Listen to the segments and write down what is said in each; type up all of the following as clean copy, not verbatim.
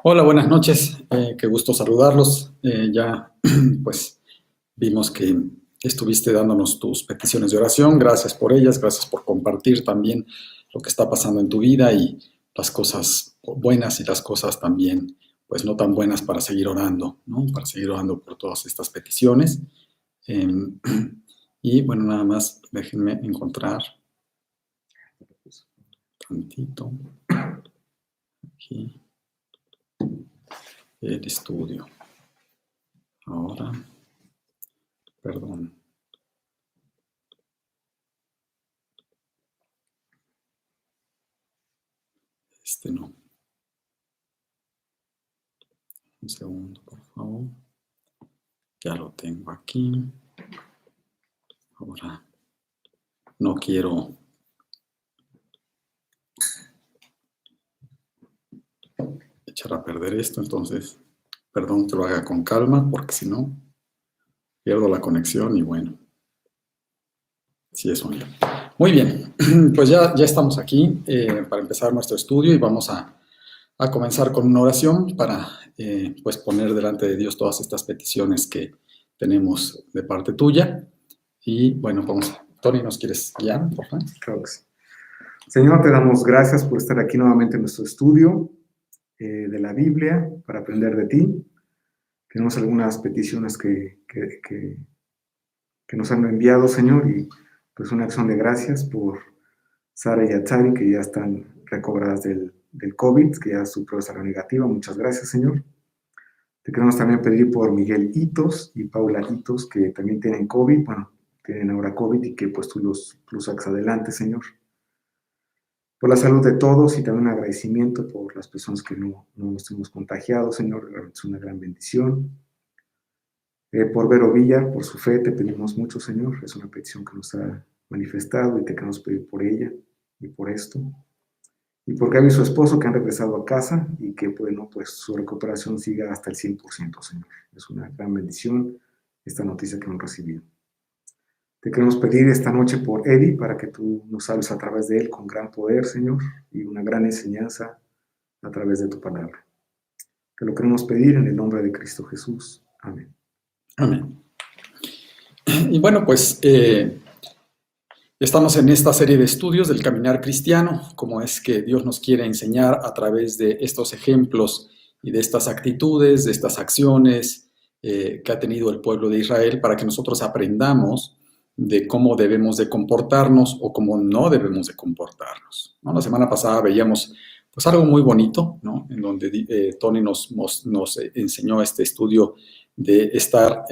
Hola, buenas noches. Qué gusto saludarlos. Ya, pues, vimos que estuviste dándonos tus peticiones de oración. Gracias por ellas. Gracias por compartir también lo que está pasando en tu vida y las cosas buenas y las cosas también, pues, no tan buenas para seguir orando, ¿no? Para seguir orando por todas estas peticiones. Eh, y bueno, nada más déjenme encontrar tantito aquí el estudio. Ahora, perdón. No. Un segundo, por favor. Ya lo tengo aquí. Ahora, no quiero echar a perder esto, entonces, perdón que lo haga con calma, porque si no, pierdo la conexión y bueno, sí es un lío. Muy bien, pues ya estamos aquí para empezar nuestro estudio y vamos a comenzar con una oración para pues poner delante de Dios todas estas peticiones que tenemos de parte tuya. Y bueno, vamos. Tony, ¿nos quieres guiar, por favor? Claro que sí. Señor, te damos gracias por estar aquí nuevamente en nuestro estudio de la Biblia para aprender de ti. Tenemos algunas peticiones que nos han enviado, Señor, y pues una acción de gracias por Sara y Atzari, que ya están recobradas del COVID, que ya su prueba salió negativa. Muchas gracias, Señor. Te queremos también pedir por Miguel Hitos y Paula Hitos, que también tienen COVID, bueno, tienen ahora COVID y que pues tú los sacas adelante, Señor. Por la salud de todos y también un agradecimiento por las personas que no estuvimos contagiados, Señor, es una gran bendición. Por Vero Villa, por su fe, te pedimos mucho, Señor, es una petición que nos ha manifestado y te queremos pedir por ella y por esto. Y por Gaby y su esposo que han regresado a casa y que, bueno, pues su recuperación siga hasta el 100%, Señor. Es una gran bendición esta noticia que hemos recibido. Te queremos pedir esta noche por Eddie para que tú nos hables a través de él con gran poder, Señor, y una gran enseñanza a través de tu palabra. Te lo queremos pedir en el nombre de Cristo Jesús. Amén. Amén. Y bueno, pues estamos en esta serie de estudios del caminar cristiano, cómo es que Dios nos quiere enseñar a través de estos ejemplos y de estas actitudes, de estas acciones que ha tenido el pueblo de Israel para que nosotros aprendamos de cómo debemos de comportarnos o cómo no debemos de comportarnos, ¿no? La semana pasada veíamos pues algo muy bonito, ¿no? En donde Tony nos enseñó este estudio de estar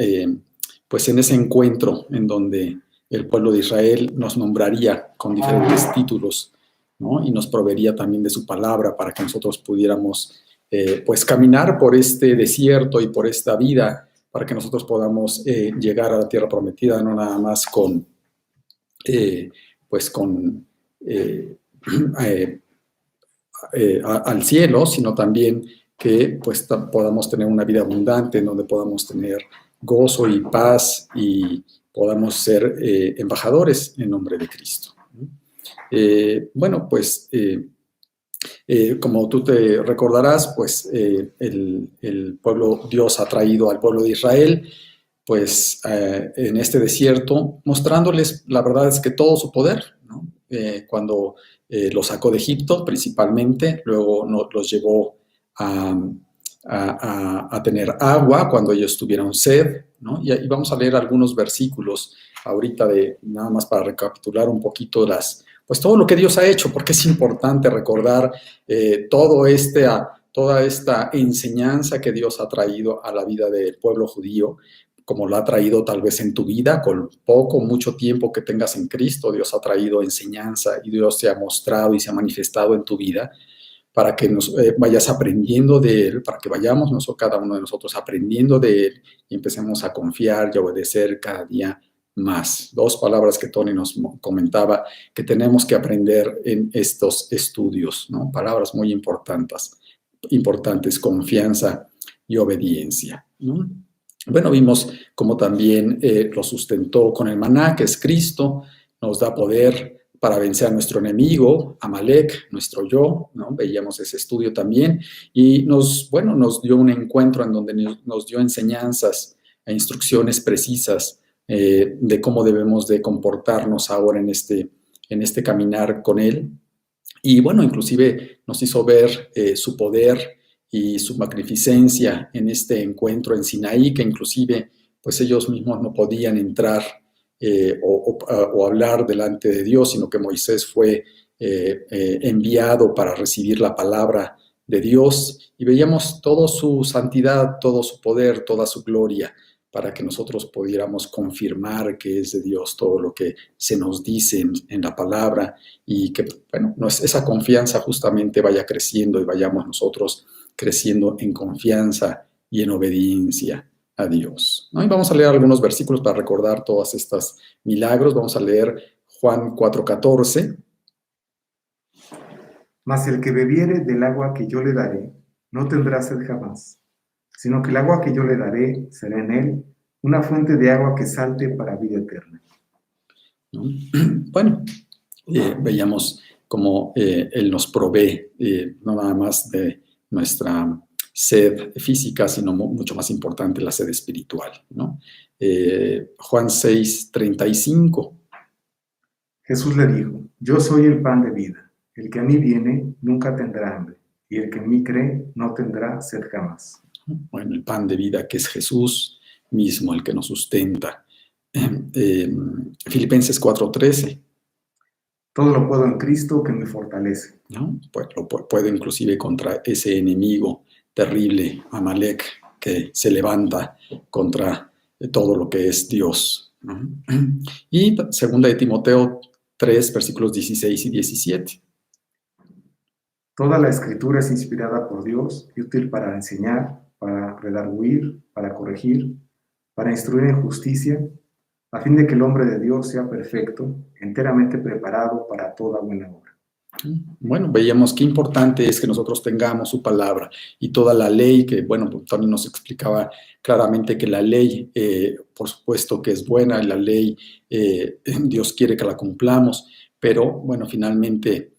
pues en ese encuentro en donde el pueblo de Israel nos nombraría con diferentes títulos, ¿no? Y nos proveería también de su palabra para que nosotros pudiéramos pues caminar por este desierto y por esta vida, para que nosotros podamos llegar a la tierra prometida, no nada más con al cielo, sino también que pues podamos tener una vida abundante en donde podamos tener gozo y paz y podamos ser embajadores en nombre de Cristo. Bueno, pues como tú te recordarás, pues el pueblo, Dios ha traído al pueblo de Israel pues en este desierto, mostrándoles, la verdad es que todo su poder, ¿no? Cuando los sacó de Egipto principalmente, luego los llevó a tener agua cuando ellos tuvieron sed, ¿no? Y vamos a leer algunos versículos ahorita nada más para recapitular un poquito pues todo lo que Dios ha hecho, porque es importante recordar toda esta enseñanza que Dios ha traído a la vida del pueblo judío, como lo ha traído tal vez en tu vida, con mucho tiempo que tengas en Cristo. Dios ha traído enseñanza y Dios se ha mostrado y se ha manifestado en tu vida para que nos vayas aprendiendo de Él, para que vayamos cada uno de nosotros aprendiendo de Él y empecemos a confiar y a obedecer cada día más. Dos palabras que Tony nos comentaba que tenemos que aprender en estos estudios, ¿no? Palabras muy importantes, confianza y obediencia, ¿no? Bueno, vimos cómo también lo sustentó con el maná, que es Cristo, nos da poder para vencer a nuestro enemigo, Amalek, nuestro yo, ¿no? Veíamos ese estudio también, y nos dio un encuentro en donde nos dio enseñanzas e instrucciones precisas de cómo debemos de comportarnos ahora en este caminar con Él. Y bueno, inclusive nos hizo ver su poder y su magnificencia en este encuentro en Sinaí, que inclusive pues ellos mismos no podían entrar o hablar delante de Dios, sino que Moisés fue enviado para recibir la palabra de Dios, y veíamos toda su santidad, todo su poder, toda su gloria, para que nosotros pudiéramos confirmar que es de Dios todo lo que se nos dice en la palabra, y que, bueno, esa confianza justamente vaya creciendo y vayamos nosotros creciendo en confianza y en obediencia a Dios, ¿no? Y vamos a leer algunos versículos para recordar todos estos milagros. Vamos a leer Juan 4:14. Mas el que bebiere del agua que yo le daré, no tendrá sed jamás, sino que el agua que yo le daré será en él una fuente de agua que salte para vida eterna. ¿No? Bueno, veíamos cómo Él nos provee no nada más de nuestra sed física, sino mucho más importante, la sed espiritual, ¿no? Juan 6:35. Jesús le dijo: yo soy el pan de vida. El que a mí viene nunca tendrá hambre, y el que en mí cree no tendrá sed jamás. Bueno, el pan de vida, que es Jesús mismo, el que nos sustenta. Filipenses 4:13. Todo lo puedo en Cristo que me fortalece. ¿No? Pues lo puede inclusive contra ese enemigo terrible, Amalek, que se levanta contra todo lo que es Dios, ¿no? Y segunda de Timoteo 3, versículos 16 y 17. Toda la escritura es inspirada por Dios y útil para enseñar, para redarguir, para corregir, para instruir en justicia, a fin de que el hombre de Dios sea perfecto, enteramente preparado para toda buena obra. Bueno, veíamos qué importante es que nosotros tengamos su palabra y toda la ley, que, bueno, Tony nos explicaba claramente que la ley, por supuesto que es buena, y la ley Dios quiere que la cumplamos, pero, bueno, finalmente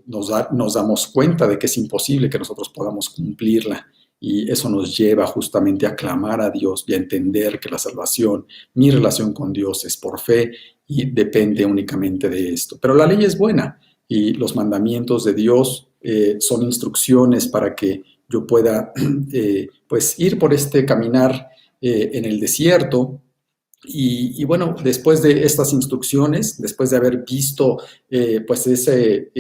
nos damos cuenta de que es imposible que nosotros podamos cumplirla, y eso nos lleva justamente a clamar a Dios y a entender que la salvación, mi relación con Dios es por fe y depende únicamente de esto. Pero la ley es buena. Y los mandamientos de Dios son instrucciones para que yo pueda pues ir por este caminar en el desierto. Y bueno, después de estas instrucciones, después de haber visto pues ese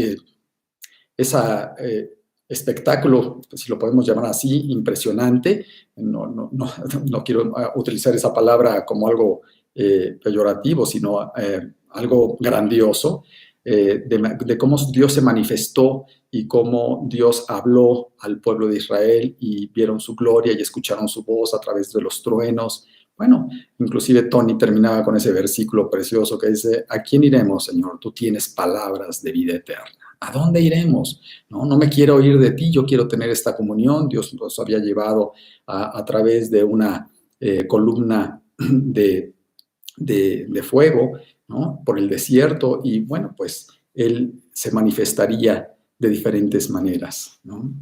espectáculo, si lo podemos llamar así, impresionante, no quiero utilizar esa palabra como algo peyorativo, sino algo grandioso, de cómo Dios se manifestó y cómo Dios habló al pueblo de Israel, y vieron su gloria y escucharon su voz a través de los truenos. Bueno, inclusive Tony terminaba con ese versículo precioso que dice: ¿a quién iremos, Señor? Tú tienes palabras de vida eterna. ¿A dónde iremos? No me quiero ir de ti, yo quiero tener esta comunión. Dios nos había llevado a través de una columna de fuego, ¿no?, por el desierto, y bueno, pues Él se manifestaría de diferentes maneras, ¿no?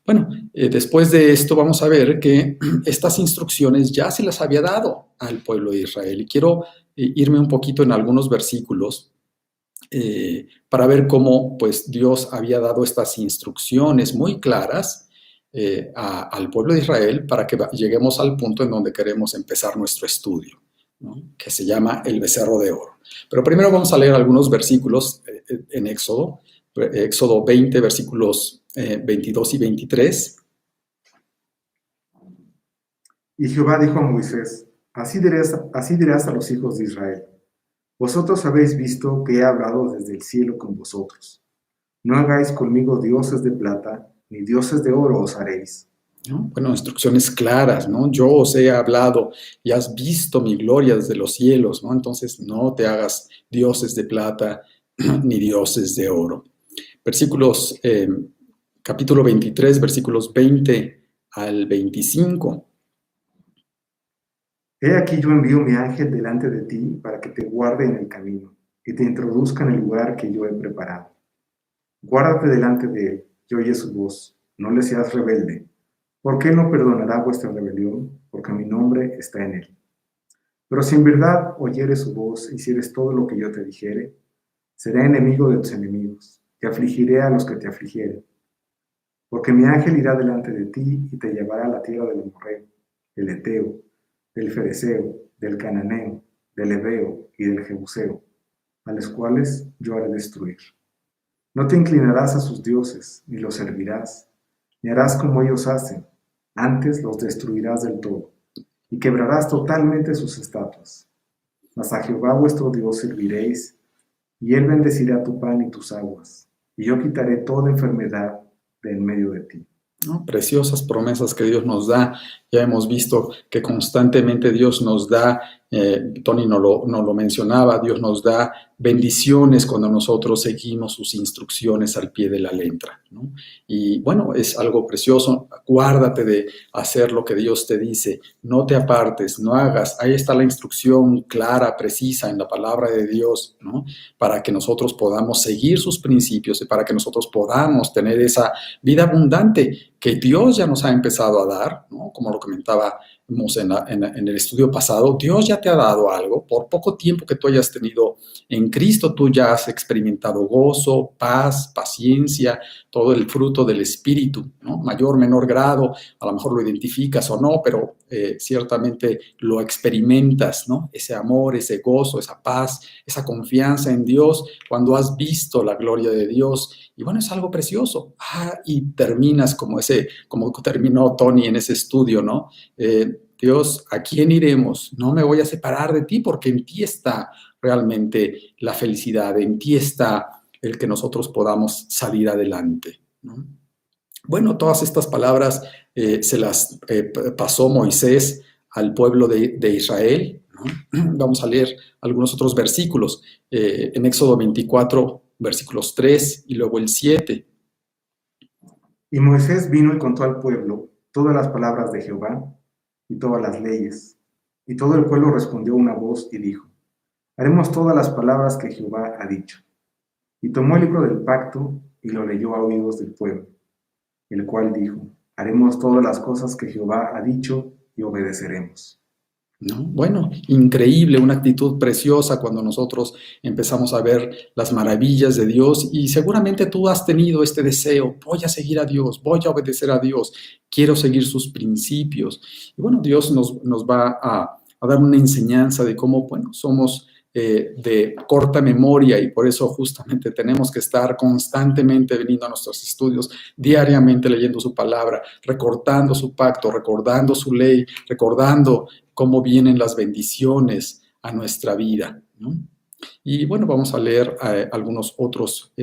Bueno, después de esto vamos a ver que estas instrucciones ya se las había dado al pueblo de Israel, y quiero irme un poquito en algunos versículos para ver cómo pues Dios había dado estas instrucciones muy claras al pueblo de Israel, para que lleguemos al punto en donde queremos empezar nuestro estudio, ¿no?, que se llama el becerro de oro. Pero primero vamos a leer algunos versículos en Éxodo 20, versículos 22 y 23. Y Jehová dijo a Moisés: así dirás a los hijos de Israel: vosotros habéis visto que he hablado desde el cielo con vosotros. No hagáis conmigo dioses de plata, ni dioses de oro os haréis. ¿No? Bueno, instrucciones claras, ¿no? Yo os he hablado y has visto mi gloria desde los cielos, ¿no? Entonces no te hagas dioses de plata ni dioses de oro. Versículos, capítulo 23, versículos 20 al 25. He aquí yo envío mi ángel delante de ti para que te guarde en el camino, y te introduzca en el lugar que yo he preparado. Guárdate delante de él y oye su voz, no le seas rebelde, porque él no perdonará vuestra rebelión, porque mi nombre está en él. Pero si en verdad oyeres su voz y hicieres todo lo que yo te dijere, seré enemigo de tus enemigos, y afligiré a los que te afligieren. Porque mi ángel irá delante de ti y te llevará a la tierra del Amorreo, del Eteo, del Fereceo, del Cananeo, del Heveo y del Jebuseo, a los cuales yo haré destruir. No te inclinarás a sus dioses, ni los servirás, ni harás como ellos hacen, antes los destruirás del todo, y quebrarás totalmente sus estatuas. Mas a Jehová vuestro Dios serviréis, y él bendecirá tu pan y tus aguas, y yo quitaré toda enfermedad de en medio de ti. ¿No? Preciosas promesas que Dios nos da. Ya hemos visto que constantemente Dios nos da, Tony no lo mencionaba, Dios nos da bendiciones cuando nosotros seguimos sus instrucciones al pie de la letra, ¿no? Y bueno, es algo precioso. Acuérdate de hacer lo que Dios te dice, no te apartes, no hagas. Ahí está la instrucción clara, precisa en la palabra de Dios, ¿no? Para que nosotros podamos seguir sus principios y para que nosotros podamos tener esa vida abundante que Dios ya nos ha empezado a dar, ¿no? Como lo comentábamos en el estudio pasado, Dios ya te ha dado algo. Por poco tiempo que tú hayas tenido en Cristo, tú ya has experimentado gozo, paz, paciencia, todo el fruto del Espíritu, ¿no? Mayor, menor grado, a lo mejor lo identificas o no, pero ciertamente lo experimentas, ¿no? Ese amor, ese gozo, esa paz, esa confianza en Dios, cuando has visto la gloria de Dios. Y bueno, es algo precioso. Y terminas como terminó Tony en ese estudio, ¿no? Dios, ¿a quién iremos? No me voy a separar de ti porque en ti está realmente la felicidad, en ti está el que nosotros podamos salir adelante, ¿no? Bueno, todas estas palabras se las pasó Moisés al pueblo de Israel, ¿no? Vamos a leer algunos otros versículos. En Éxodo 24, versículos 3 y luego el 7. Y Moisés vino y contó al pueblo todas las palabras de Jehová y todas las leyes. Y todo el pueblo respondió a una voz y dijo, haremos todas las palabras que Jehová ha dicho. Y tomó el libro del pacto y lo leyó a oídos del pueblo, el cual dijo, haremos todas las cosas que Jehová ha dicho y obedeceremos. ¿No? Bueno, increíble, una actitud preciosa cuando nosotros empezamos a ver las maravillas de Dios y seguramente tú has tenido este deseo, voy a seguir a Dios, voy a obedecer a Dios, quiero seguir sus principios. Y bueno, Dios nos va a dar una enseñanza de cómo, bueno, somos de corta memoria y por eso justamente tenemos que estar constantemente viniendo a nuestros estudios, diariamente leyendo su palabra, recordando su pacto, recordando su ley, recordando cómo vienen las bendiciones a nuestra vida, ¿no? Y bueno, vamos a leer algunos otros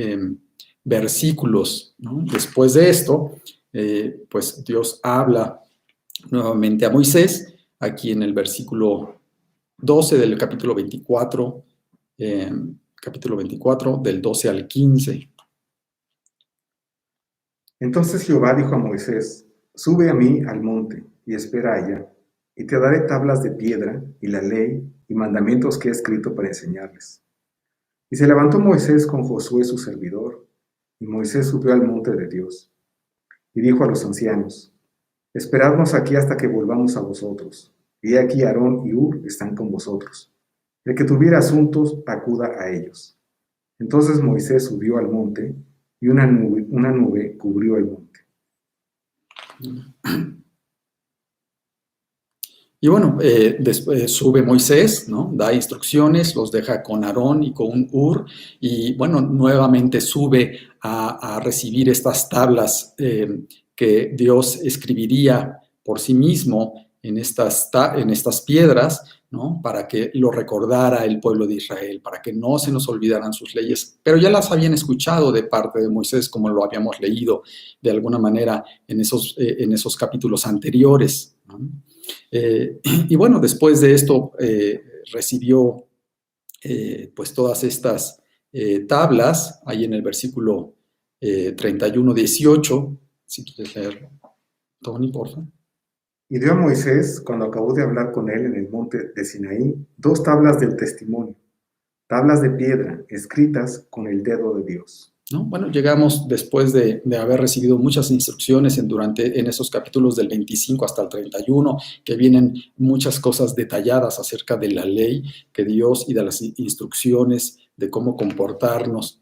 versículos, ¿no? Después de esto, pues Dios habla nuevamente a Moisés, aquí en el versículo 12 del capítulo 24, del 12 al 15. Entonces Jehová dijo a Moisés, sube a mí al monte y espera allá, y te daré tablas de piedra y la ley y mandamientos que he escrito para enseñarles. Y se levantó Moisés con Josué su servidor, y Moisés subió al monte de Dios. Y dijo a los ancianos, esperadnos aquí hasta que volvamos a vosotros. Y aquí Aarón y Hur están con vosotros. El que tuviera asuntos, acuda a ellos. Entonces Moisés subió al monte, y una nube cubrió el monte. Y bueno, después sube Moisés, ¿no? Da instrucciones, los deja con Aarón y con Hur, y bueno, nuevamente sube a recibir estas tablas que Dios escribiría por sí mismo en estas piedras, ¿no? Para que lo recordara el pueblo de Israel, para que no se nos olvidaran sus leyes. Pero ya las habían escuchado de parte de Moisés, como lo habíamos leído de alguna manera en esos capítulos anteriores, ¿no? Y bueno, después de esto recibió pues todas estas tablas, ahí en el versículo 31-18, si quieres leerlo. Tony, por favor. Y dio a Moisés, cuando acabó de hablar con él en el monte de Sinaí, 2 tablas del testimonio, tablas de piedra escritas con el dedo de Dios. ¿No? Bueno, llegamos después de haber recibido muchas instrucciones en esos capítulos del 25 hasta el 31, que vienen muchas cosas detalladas acerca de la ley que Dios y de las instrucciones de cómo comportarnos,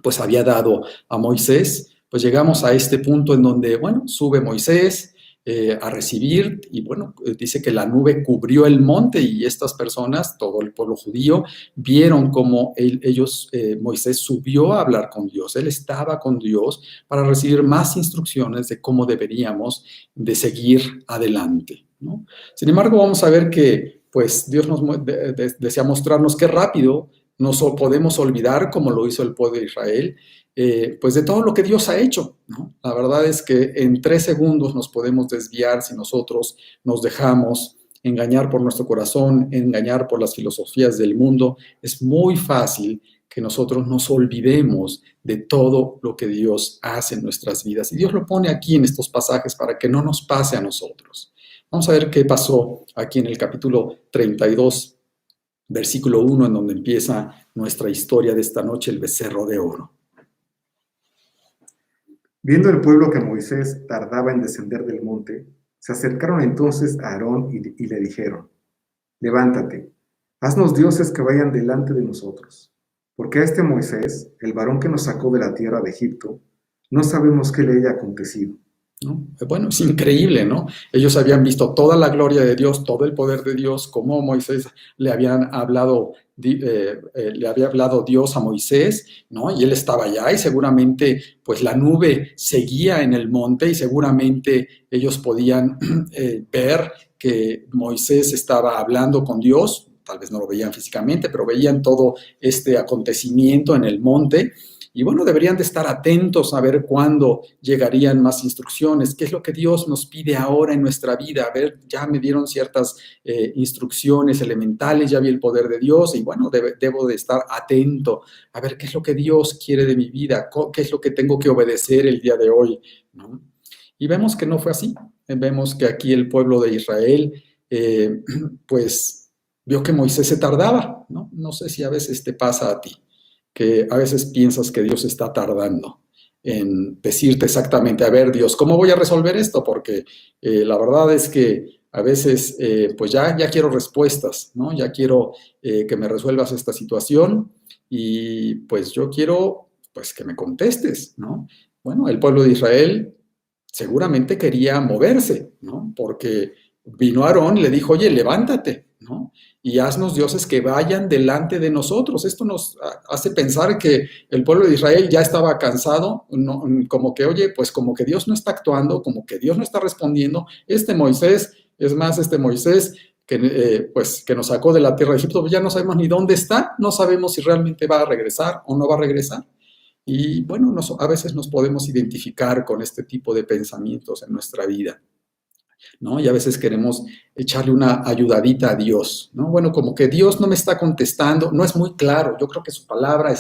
pues había dado a Moisés. Pues llegamos a este punto en donde, bueno, sube Moisés a recibir y, bueno, dice que la nube cubrió el monte y estas personas, todo el pueblo judío, vieron cómo Moisés subió a hablar con Dios. Él estaba con Dios para recibir más instrucciones de cómo deberíamos de seguir adelante, ¿no? Sin embargo, vamos a ver que, pues, Dios nos desea mostrarnos qué rápido nos podemos olvidar, como lo hizo el pueblo de Israel, pues de todo lo que Dios ha hecho, ¿no? La verdad es que en 3 segundos nos podemos desviar si nosotros nos dejamos engañar por nuestro corazón, engañar por las filosofías del mundo. Es muy fácil que nosotros nos olvidemos de todo lo que Dios hace en nuestras vidas. Y Dios lo pone aquí en estos pasajes para que no nos pase a nosotros. Vamos a ver qué pasó aquí en el capítulo 32, versículo 1, en donde empieza nuestra historia de esta noche, el becerro de oro. Viendo el pueblo que Moisés tardaba en descender del monte, se acercaron entonces a Aarón y le dijeron: Levántate, haznos dioses que vayan delante de nosotros, porque a este Moisés, el varón que nos sacó de la tierra de Egipto, no sabemos qué le haya acontecido. ¿No? Bueno, es increíble, ¿no? Ellos habían visto toda la gloria de Dios, todo el poder de Dios, cómo Moisés le había hablado Dios a Moisés, ¿no? Y él estaba allá y seguramente pues la nube seguía en el monte y seguramente ellos podían ver que Moisés estaba hablando con Dios. Tal vez no lo veían físicamente, pero veían todo este acontecimiento en el monte. Y bueno, deberían de estar atentos a ver cuándo llegarían más instrucciones, qué es lo que Dios nos pide ahora en nuestra vida. A ver, ya me dieron ciertas instrucciones elementales, ya vi el poder de Dios y bueno, debo de estar atento a ver qué es lo que Dios quiere de mi vida, qué es lo que tengo que obedecer el día de hoy, ¿no? Y vemos que no fue así. Vemos que aquí el pueblo de Israel, pues vio que Moisés se tardaba, ¿no? No sé si a veces te pasa a ti, que a veces piensas que Dios está tardando en decirte exactamente, a ver, Dios, ¿cómo voy a resolver esto? Porque la verdad es que a veces, pues ya quiero respuestas, ¿no? Ya quiero que me resuelvas esta situación y pues yo quiero, pues que me contestes, ¿no? Bueno, el pueblo de Israel seguramente quería moverse, ¿no? Porque vino Aarón y le dijo, oye, levántate, ¿no? Y haznos dioses que vayan delante de nosotros. Esto nos hace pensar que el pueblo de Israel ya estaba cansado, no, como que, oye, pues como que Dios no está actuando, como que Dios no está respondiendo. Este Moisés pues, que nos sacó de la tierra de Egipto, ya no sabemos ni dónde está, no sabemos si realmente va a regresar o no va a regresar. Y bueno, a veces nos podemos identificar con este tipo de pensamientos en nuestra vida, ¿no? Y a veces queremos echarle una ayudadita a Dios, ¿no? Bueno, como que Dios no me está contestando, no es muy claro. Yo creo que su palabra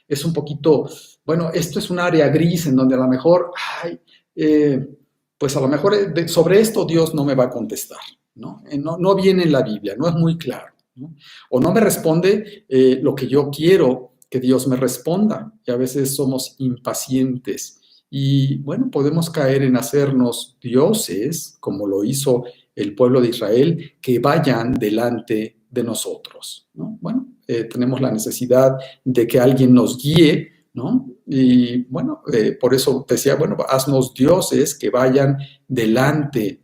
es un poquito, bueno, esto es un área gris en donde a lo mejor, pues a lo mejor sobre esto Dios no me va a contestar, ¿no? No viene en la Biblia, no es muy claro, ¿no? O no me responde lo que yo quiero que Dios me responda. Y a veces somos impacientes. Y bueno, podemos caer en hacernos dioses, como lo hizo el pueblo de Israel, que vayan delante de nosotros, ¿no? Bueno, tenemos la necesidad de que alguien nos guíe, ¿no? Y bueno, por eso decía, bueno, haznos dioses que vayan delante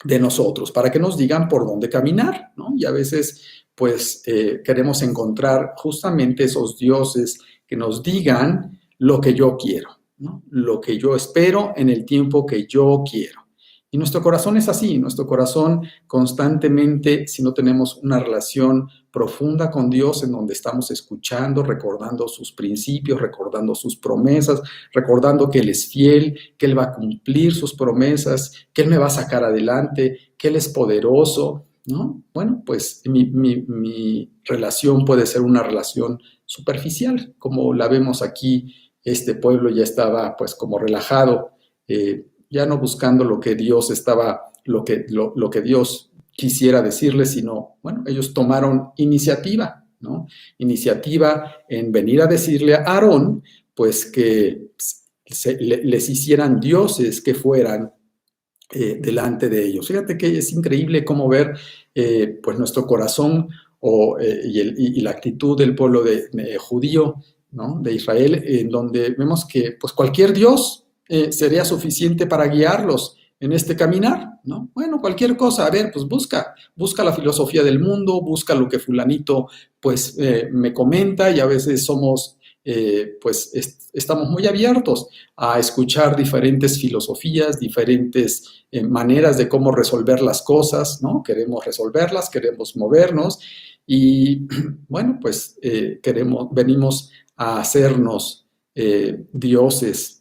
de nosotros, para que nos digan por dónde caminar, ¿no? Y a veces, pues, queremos encontrar justamente esos dioses que nos digan lo que yo quiero, ¿no? Lo que yo espero en el tiempo que yo quiero. Y nuestro corazón es así, nuestro corazón constantemente, si no tenemos una relación profunda con Dios en donde estamos escuchando, recordando sus principios, recordando sus promesas, recordando que Él es fiel, que Él va a cumplir sus promesas, que Él me va a sacar adelante, que Él es poderoso, ¿no? Bueno, pues mi relación puede ser una relación superficial, como la vemos aquí. Este pueblo ya estaba pues como relajado, ya no buscando lo que Dios lo que Dios quisiera decirles, sino, bueno, ellos tomaron iniciativa, ¿no? Iniciativa en venir a decirle a Aarón, pues que les hicieran dioses que fueran delante de ellos. Fíjate que es increíble cómo ver pues nuestro corazón y la actitud del pueblo judío, ¿no? De Israel, en donde vemos que pues cualquier dios sería suficiente para guiarlos en este caminar, ¿no? Bueno, cualquier cosa, a ver, pues busca la filosofía del mundo, busca lo que fulanito pues me comenta, y a veces pues estamos muy abiertos a escuchar diferentes filosofías, diferentes maneras de cómo resolver las cosas, ¿no? Queremos resolverlas, queremos movernos y, bueno, pues venimos a hacernos dioses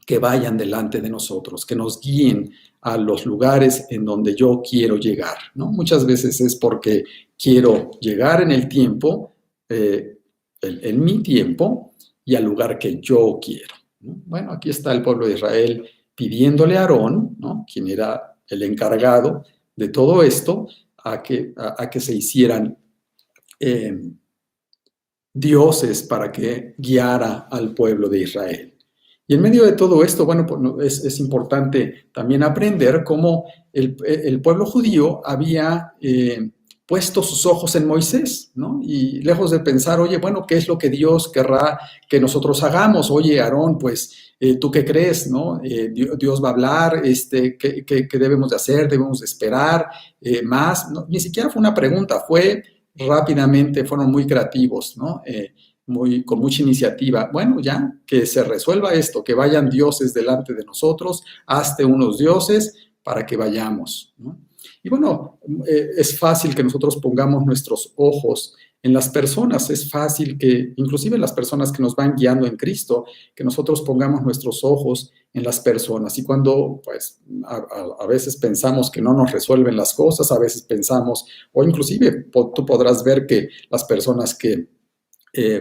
que vayan delante de nosotros, que nos guíen a los lugares en donde yo quiero llegar, ¿no? Muchas veces es porque quiero llegar en el tiempo, en mi tiempo y al lugar que yo quiero, ¿no? Bueno, aquí está el pueblo de Israel pidiéndole a Aarón, ¿no? Quien era el encargado de todo esto, a que se hicieran dioses para que guiara al pueblo de Israel. Y en medio de todo esto, bueno, es importante también aprender cómo el pueblo judío había puesto sus ojos en Moisés, ¿no? Y lejos de pensar, oye, bueno, ¿qué es lo que Dios querrá que nosotros hagamos? Oye, Aarón, pues, ¿tú qué crees, no? Dios va a hablar, ¿qué debemos de hacer? ¿Debemos de esperar más? No, ni siquiera fue una pregunta, rápidamente, fueron muy creativos, ¿no? Con mucha iniciativa. Bueno, ya, que se resuelva esto, que vayan dioses delante de nosotros, hazte unos dioses para que vayamos, ¿no? Y bueno, es fácil que nosotros pongamos nuestros ojos en las personas, es fácil que, inclusive las personas que nos van guiando en Cristo, que nosotros pongamos nuestros ojos en las personas. Y cuando, pues, a veces pensamos que no nos resuelven las cosas, a veces pensamos, o inclusive tú podrás ver que las personas que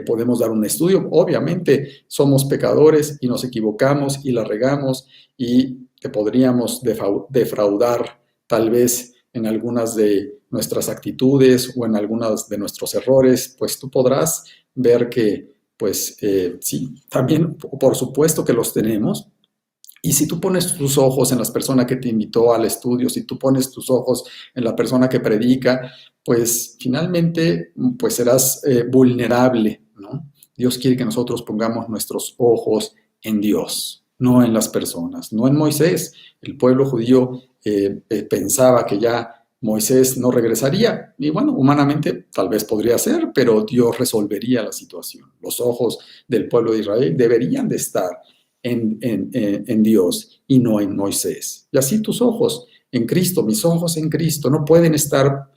podemos dar un estudio, obviamente somos pecadores y nos equivocamos y la regamos y te podríamos defraudar tal vez en algunas de nuestras actitudes o en algunos de nuestros errores, pues tú podrás ver que, pues sí, también por supuesto que los tenemos. Y si tú pones tus ojos en las personas que te invitó al estudio, si tú pones tus ojos en la persona que predica, pues finalmente pues serás vulnerable, ¿no? Dios quiere que nosotros pongamos nuestros ojos en Dios, no en las personas, no en Moisés. El pueblo judío pensaba que ya Moisés no regresaría. Y bueno, humanamente tal vez podría ser, pero Dios resolvería la situación. Los ojos del pueblo de Israel deberían de estar en Dios y no en Moisés. Y así tus ojos en Cristo, mis ojos en Cristo, no pueden estar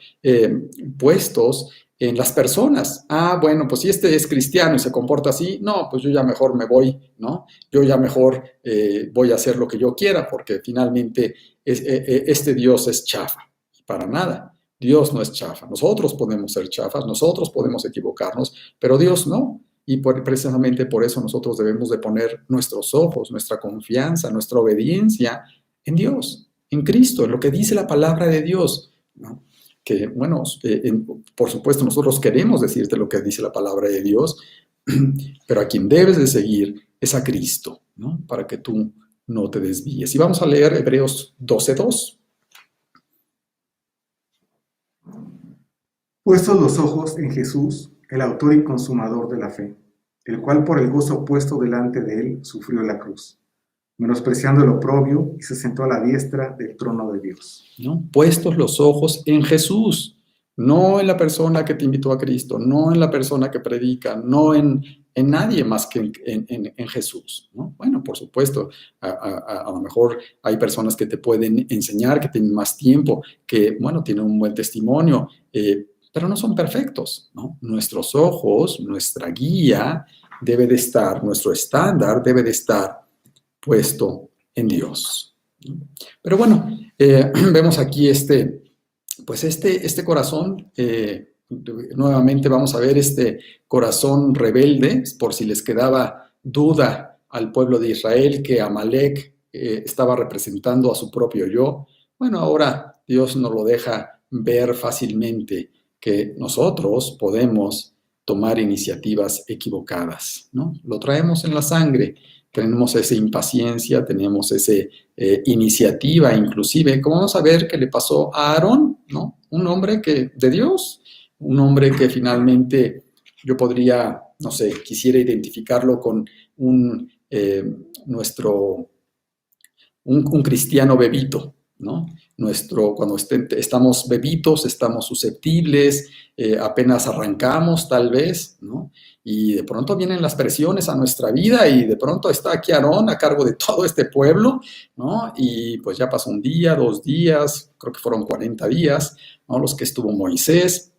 puestos en las personas. Ah, bueno, pues si este es cristiano y se comporta así, no, pues yo ya mejor me voy, ¿no? Yo ya mejor voy a hacer lo que yo quiera, porque finalmente este Dios es chafa. Y para nada, Dios no es chafa. Nosotros podemos ser chafas, nosotros podemos equivocarnos, pero Dios no. Y precisamente por eso nosotros debemos de poner nuestros ojos, nuestra confianza, nuestra obediencia en Dios, en Cristo, en lo que dice la palabra de Dios, ¿no? Que, bueno, por supuesto nosotros queremos decirte lo que dice la palabra de Dios, pero a quien debes de seguir es a Cristo, ¿no? Para que tú no te desvíes. Y vamos a leer Hebreos 12:2. Puestos los ojos en Jesús, el autor y consumador de la fe, el cual por el gozo puesto delante de él sufrió la cruz, menospreciando el oprobio, y se sentó a la diestra del trono de Dios. ¿No? Puestos los ojos en Jesús, no en la persona que te invitó a Cristo, no en la persona que predica, no en nadie más que en Jesús, ¿no? Bueno, por supuesto, a lo mejor hay personas que te pueden enseñar, que tienen más tiempo, que, bueno, tienen un buen testimonio, pero no son perfectos, ¿no? Nuestros ojos, nuestra guía debe de estar, nuestro estándar debe de estar puesto en Dios. Pero bueno, vemos aquí este corazón, nuevamente vamos a ver este corazón rebelde, por si les quedaba duda al pueblo de Israel que Amalek estaba representando a su propio yo. Bueno, ahora Dios nos lo deja ver fácilmente. que nosotros podemos tomar iniciativas equivocadas, ¿no? Lo traemos en la sangre, tenemos esa impaciencia, tenemos esa iniciativa, inclusive, como vamos a ver qué le pasó a Aarón, ¿no? Un hombre de Dios, un hombre que finalmente yo podría, no sé, quisiera identificarlo con nuestro un cristiano bebito, ¿no? Cuando estamos bebitos, estamos susceptibles, apenas arrancamos tal vez, ¿no? Y de pronto vienen las presiones a nuestra vida y de pronto está aquí Aarón a cargo de todo este pueblo, ¿no? Y pues ya pasó un día, 2 días, creo que fueron 40 días, ¿no? Los que estuvo Moisés.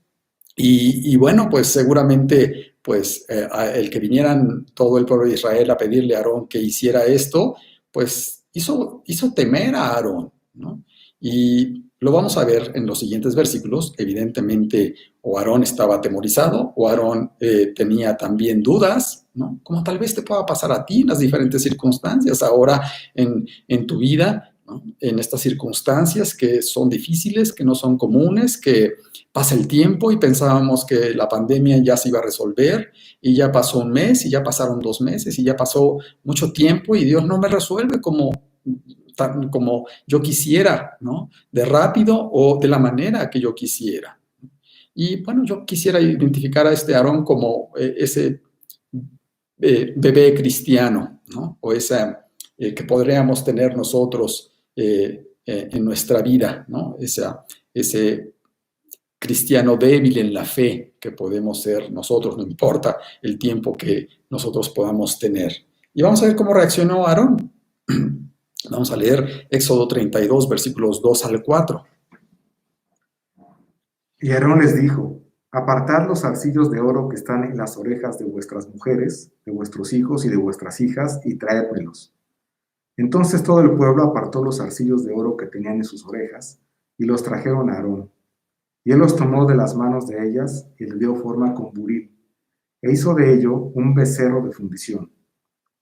Y bueno, pues seguramente pues el que vinieran todo el pueblo de Israel a pedirle a Aarón que hiciera esto, pues hizo temer a Aarón, ¿no? Y lo vamos a ver en los siguientes versículos. Evidentemente, o Aarón estaba atemorizado, o Aarón tenía también dudas, ¿no? Como tal vez te pueda pasar a ti en las diferentes circunstancias ahora en tu vida, ¿no? En estas circunstancias que son difíciles, que no son comunes, que pasa el tiempo y pensábamos que la pandemia ya se iba a resolver y ya pasó un mes y ya pasaron 2 meses y ya pasó mucho tiempo y Dios no me resuelve como yo quisiera, ¿no? De rápido o de la manera que yo quisiera. Y bueno, yo quisiera identificar a este Aarón como ese bebé cristiano, ¿no? O esa que podríamos tener nosotros en nuestra vida, ¿no? Ese cristiano débil en la fe que podemos ser nosotros, no importa el tiempo que nosotros podamos tener. Y vamos a ver cómo reaccionó Aarón. Vamos a leer Éxodo 32, versículos 2 al 4. Y Aarón les dijo: apartad los zarcillos de oro que están en las orejas de vuestras mujeres, de vuestros hijos y de vuestras hijas, y traédmelos. Entonces todo el pueblo apartó los zarcillos de oro que tenían en sus orejas, y los trajeron a Aarón. Y él los tomó de las manos de ellas, y le dio forma con buril, e hizo de ello un becerro de fundición.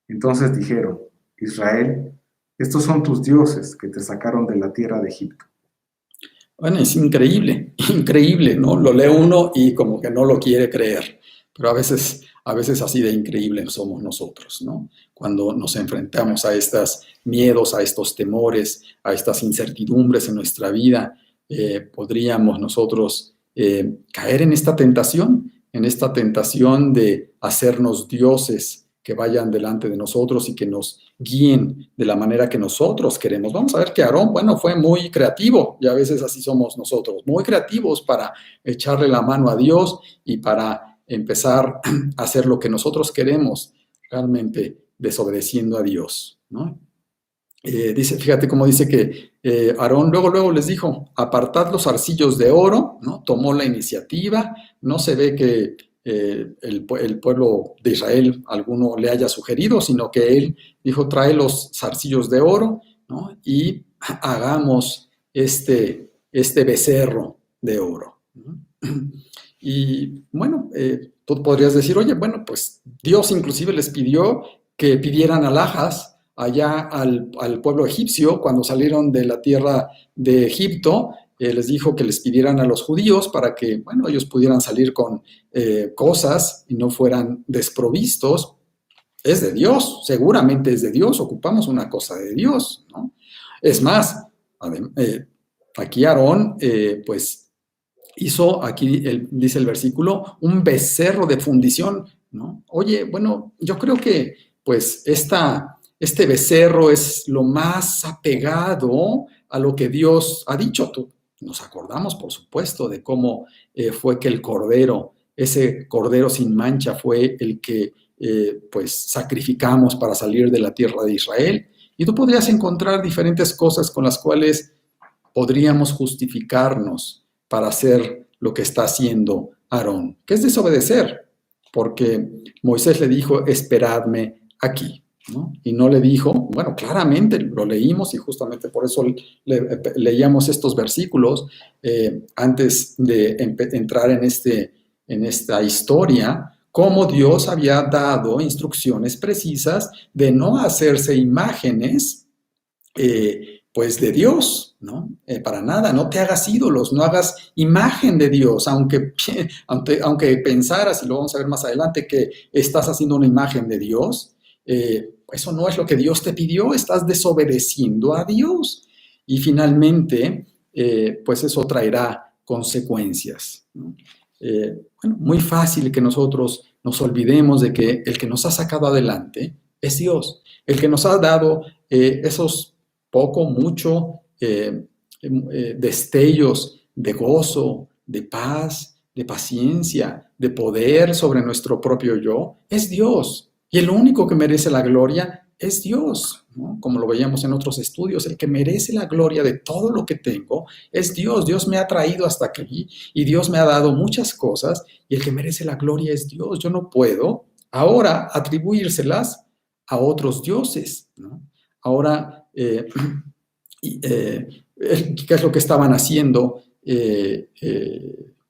Entonces dijeron: Israel, estos son tus dioses que te sacaron de la tierra de Egipto. Bueno, es increíble, increíble, ¿no? Lo lee uno y como que no lo quiere creer, pero a veces así de increíble somos nosotros, ¿no? Cuando nos enfrentamos a estos miedos, a estos temores, a estas incertidumbres en nuestra vida, podríamos nosotros caer en esta tentación de hacernos dioses que vayan delante de nosotros y que nos guíen de la manera que nosotros queremos. Vamos a ver que Aarón, bueno, fue muy creativo, y a veces así somos nosotros, muy creativos para echarle la mano a Dios y para empezar a hacer lo que nosotros queremos, realmente desobedeciendo a Dios, ¿no? Fíjate cómo dice que Aarón luego les dijo: apartad los zarcillos de oro, ¿no? Tomó la iniciativa, no se ve que el pueblo de Israel alguno le haya sugerido, sino que él dijo: trae los zarcillos de oro, ¿no? Y hagamos este becerro de oro, ¿no? Y bueno, tú podrías decir: oye, bueno, pues Dios inclusive les pidió que pidieran alhajas allá al pueblo egipcio cuando salieron de la tierra de Egipto. Les dijo que les pidieran a los judíos para que, bueno, ellos pudieran salir con cosas y no fueran desprovistos. Es de Dios, seguramente es de Dios, ocupamos una cosa de Dios, ¿no? Es más, aquí Aarón, pues hizo, aquí dice el versículo, un becerro de fundición, ¿no? Oye, bueno, yo creo que pues este becerro es lo más apegado a lo que Dios ha dicho. Nos acordamos, por supuesto, de cómo fue que ese cordero sin mancha fue el que pues sacrificamos para salir de la tierra de Israel. Y tú podrías encontrar diferentes cosas con las cuales podríamos justificarnos para hacer lo que está haciendo Aarón, que es desobedecer, porque Moisés le dijo: esperadme aquí, ¿no? Y no le dijo, bueno, claramente lo leímos y justamente por eso leíamos estos versículos antes de entrar en esta historia, cómo Dios había dado instrucciones precisas de no hacerse imágenes pues de Dios, ¿no? Para nada, no te hagas ídolos, no hagas imagen de Dios, aunque pensaras, y lo vamos a ver más adelante, que estás haciendo una imagen de Dios, eso no es lo que Dios te pidió, estás desobedeciendo a Dios. Y finalmente, pues eso traerá consecuencias, ¿no? Bueno, muy fácil que nosotros nos olvidemos de que el que nos ha sacado adelante es Dios, el que nos ha dado esos poco, mucho, destellos de gozo, de paz, de paciencia, de poder sobre nuestro propio yo, es Dios. Y el único que merece la gloria es Dios, ¿no? Como lo veíamos en otros estudios, el que merece la gloria de todo lo que tengo es Dios. Dios me ha traído hasta aquí y Dios me ha dado muchas cosas y el que merece la gloria es Dios. Yo no puedo ahora atribuírselas a otros dioses, ¿no? Ahora, ¿qué es lo que estaban haciendo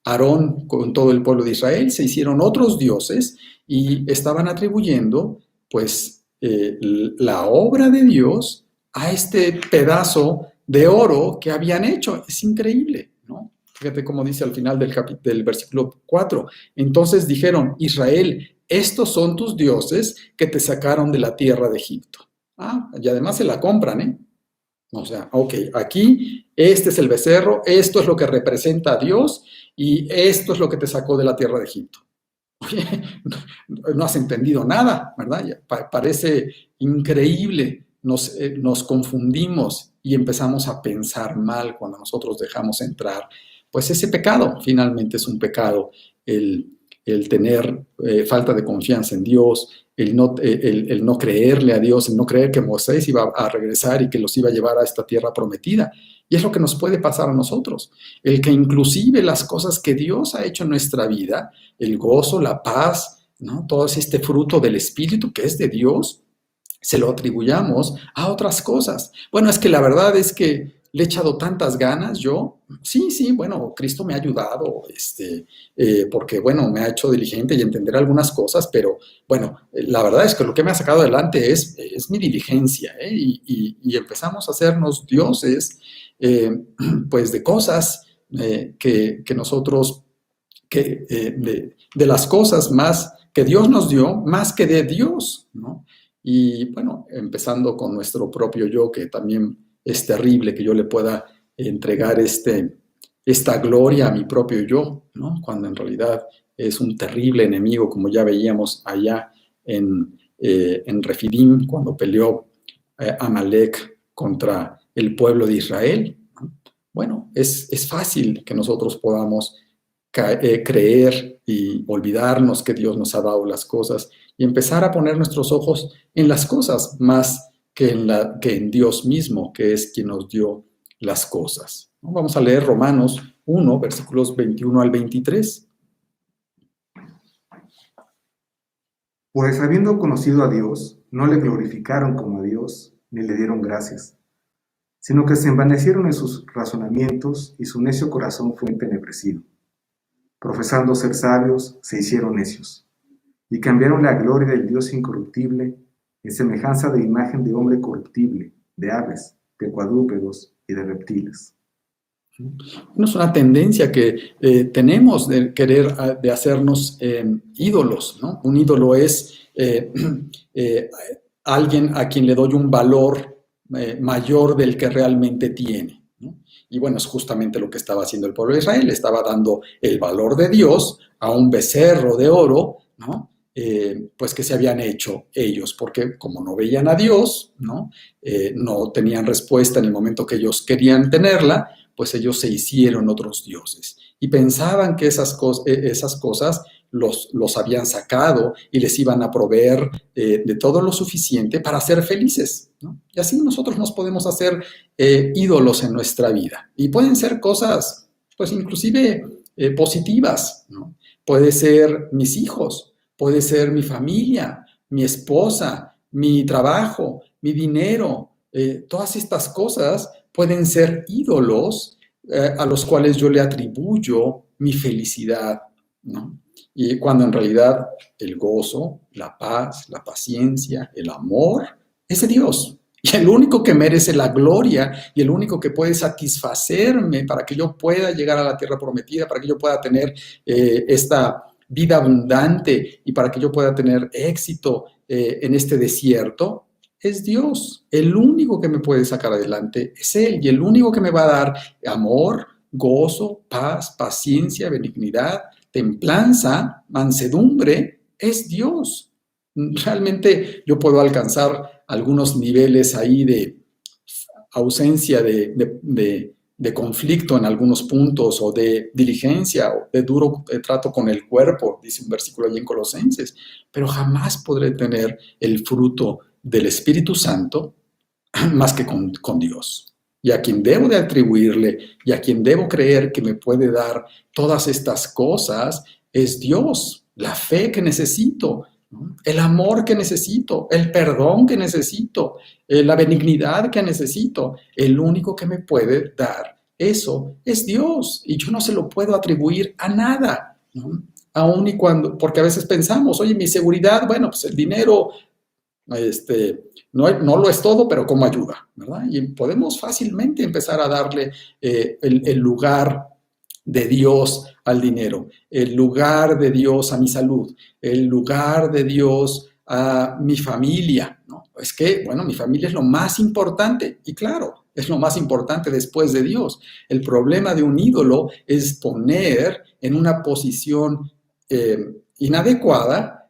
Aarón con todo el pueblo de Israel? Se hicieron otros dioses y estaban atribuyendo, pues, la obra de Dios a este pedazo de oro que habían hecho. Es increíble, ¿no? Fíjate cómo dice al final del versículo 4. Entonces dijeron, Israel, estos son tus dioses que te sacaron de la tierra de Egipto. Y además se la compran, ¿eh? O sea, ok, aquí este es el becerro, esto es lo que representa a Dios y esto es lo que te sacó de la tierra de Egipto. Oye, no has entendido nada, ¿verdad? Parece increíble, nos confundimos y empezamos a pensar mal cuando nosotros dejamos entrar. Pues ese pecado finalmente es un pecado, el tener falta de confianza en Dios, el no creerle a Dios, el no creer que Moisés iba a regresar y que los iba a llevar a esta tierra prometida. Y es lo que nos puede pasar a nosotros, el que inclusive las cosas que Dios ha hecho en nuestra vida, el gozo, la paz, ¿no? Todo este fruto del Espíritu que es de Dios, se lo atribuyamos a otras cosas. Bueno, es que la verdad es que le he echado tantas ganas yo. Sí, bueno, Cristo me ha ayudado, porque, bueno, me ha hecho diligente y entender algunas cosas, pero, bueno, la verdad es que lo que me ha sacado adelante es mi diligencia, ¿eh? Y empezamos a hacernos dioses, pues, de cosas que nosotros, de las cosas más que Dios nos dio, más que de Dios, ¿no? Y bueno, empezando con nuestro propio yo, que también es terrible que yo le pueda entregar esta gloria a mi propio yo, ¿no? Cuando en realidad es un terrible enemigo, como ya veíamos allá en Refidim, cuando peleó Amalek contra el pueblo de Israel, ¿no? Bueno, es fácil que nosotros podamos creer y olvidarnos que Dios nos ha dado las cosas y empezar a poner nuestros ojos en las cosas más que en Dios mismo, que es quien nos dio las cosas, ¿no? Vamos a leer Romanos 1, versículos 21 al 23. Pues habiendo conocido a Dios, no le glorificaron como a Dios, ni le dieron gracias, sino que se envanecieron en sus razonamientos y su necio corazón fue entenebrecido. Profesando ser sabios, se hicieron necios, y cambiaron la gloria del Dios incorruptible en semejanza de imagen de hombre corruptible, de aves, de cuadrúpedos y de reptiles. No es una tendencia que tenemos de querer de hacernos ídolos, ¿no? Un ídolo es alguien a quien le doy un valor mayor del que realmente tiene, ¿no? Y bueno, es justamente lo que estaba haciendo el pueblo de Israel, le estaba dando el valor de Dios a un becerro de oro, ¿no? Pues que se habían hecho ellos, porque como no veían a Dios, ¿no? No tenían respuesta en el momento que ellos querían tenerla, pues ellos se hicieron otros dioses y pensaban que esas cosas los habían sacado y les iban a proveer de todo lo suficiente para ser felices, ¿no? Y así nosotros nos podemos hacer ídolos en nuestra vida. Y pueden ser cosas, pues inclusive positivas, ¿no? Puede ser mis hijos, puede ser mi familia, mi esposa, mi trabajo, mi dinero. Todas estas cosas pueden ser ídolos a los cuales yo le atribuyo mi felicidad, ¿no? Y cuando en realidad el gozo, la paz, la paciencia, el amor, es de Dios. Y el único que merece la gloria y el único que puede satisfacerme para que yo pueda llegar a la tierra prometida, para que yo pueda tener esta vida abundante y para que yo pueda tener éxito en este desierto, es Dios. El único que me puede sacar adelante es Él. Y el único que me va a dar amor, gozo, paz, paciencia, benignidad, templanza, mansedumbre, es Dios. Realmente yo puedo alcanzar algunos niveles ahí de ausencia de conflicto en algunos puntos o de diligencia o de duro trato con el cuerpo, dice un versículo allí en Colosenses, pero jamás podré tener el fruto del Espíritu Santo más que con Dios. Y a quien debo de atribuirle y a quien debo creer que me puede dar todas estas cosas es Dios, la fe que necesito, el amor que necesito, el perdón que necesito, la benignidad que necesito. El único que me puede dar eso es Dios y yo no se lo puedo atribuir a nada, ¿no? Aún y cuando, porque a veces pensamos, oye, mi seguridad, bueno, pues el dinero no lo es todo, pero como ayuda, ¿verdad? Y podemos fácilmente empezar a darle el lugar de Dios al dinero, el lugar de Dios a mi salud, el lugar de Dios a mi familia, ¿no? Es que, bueno, mi familia es lo más importante y claro, es lo más importante después de Dios. El problema de un ídolo es poner en una posición inadecuada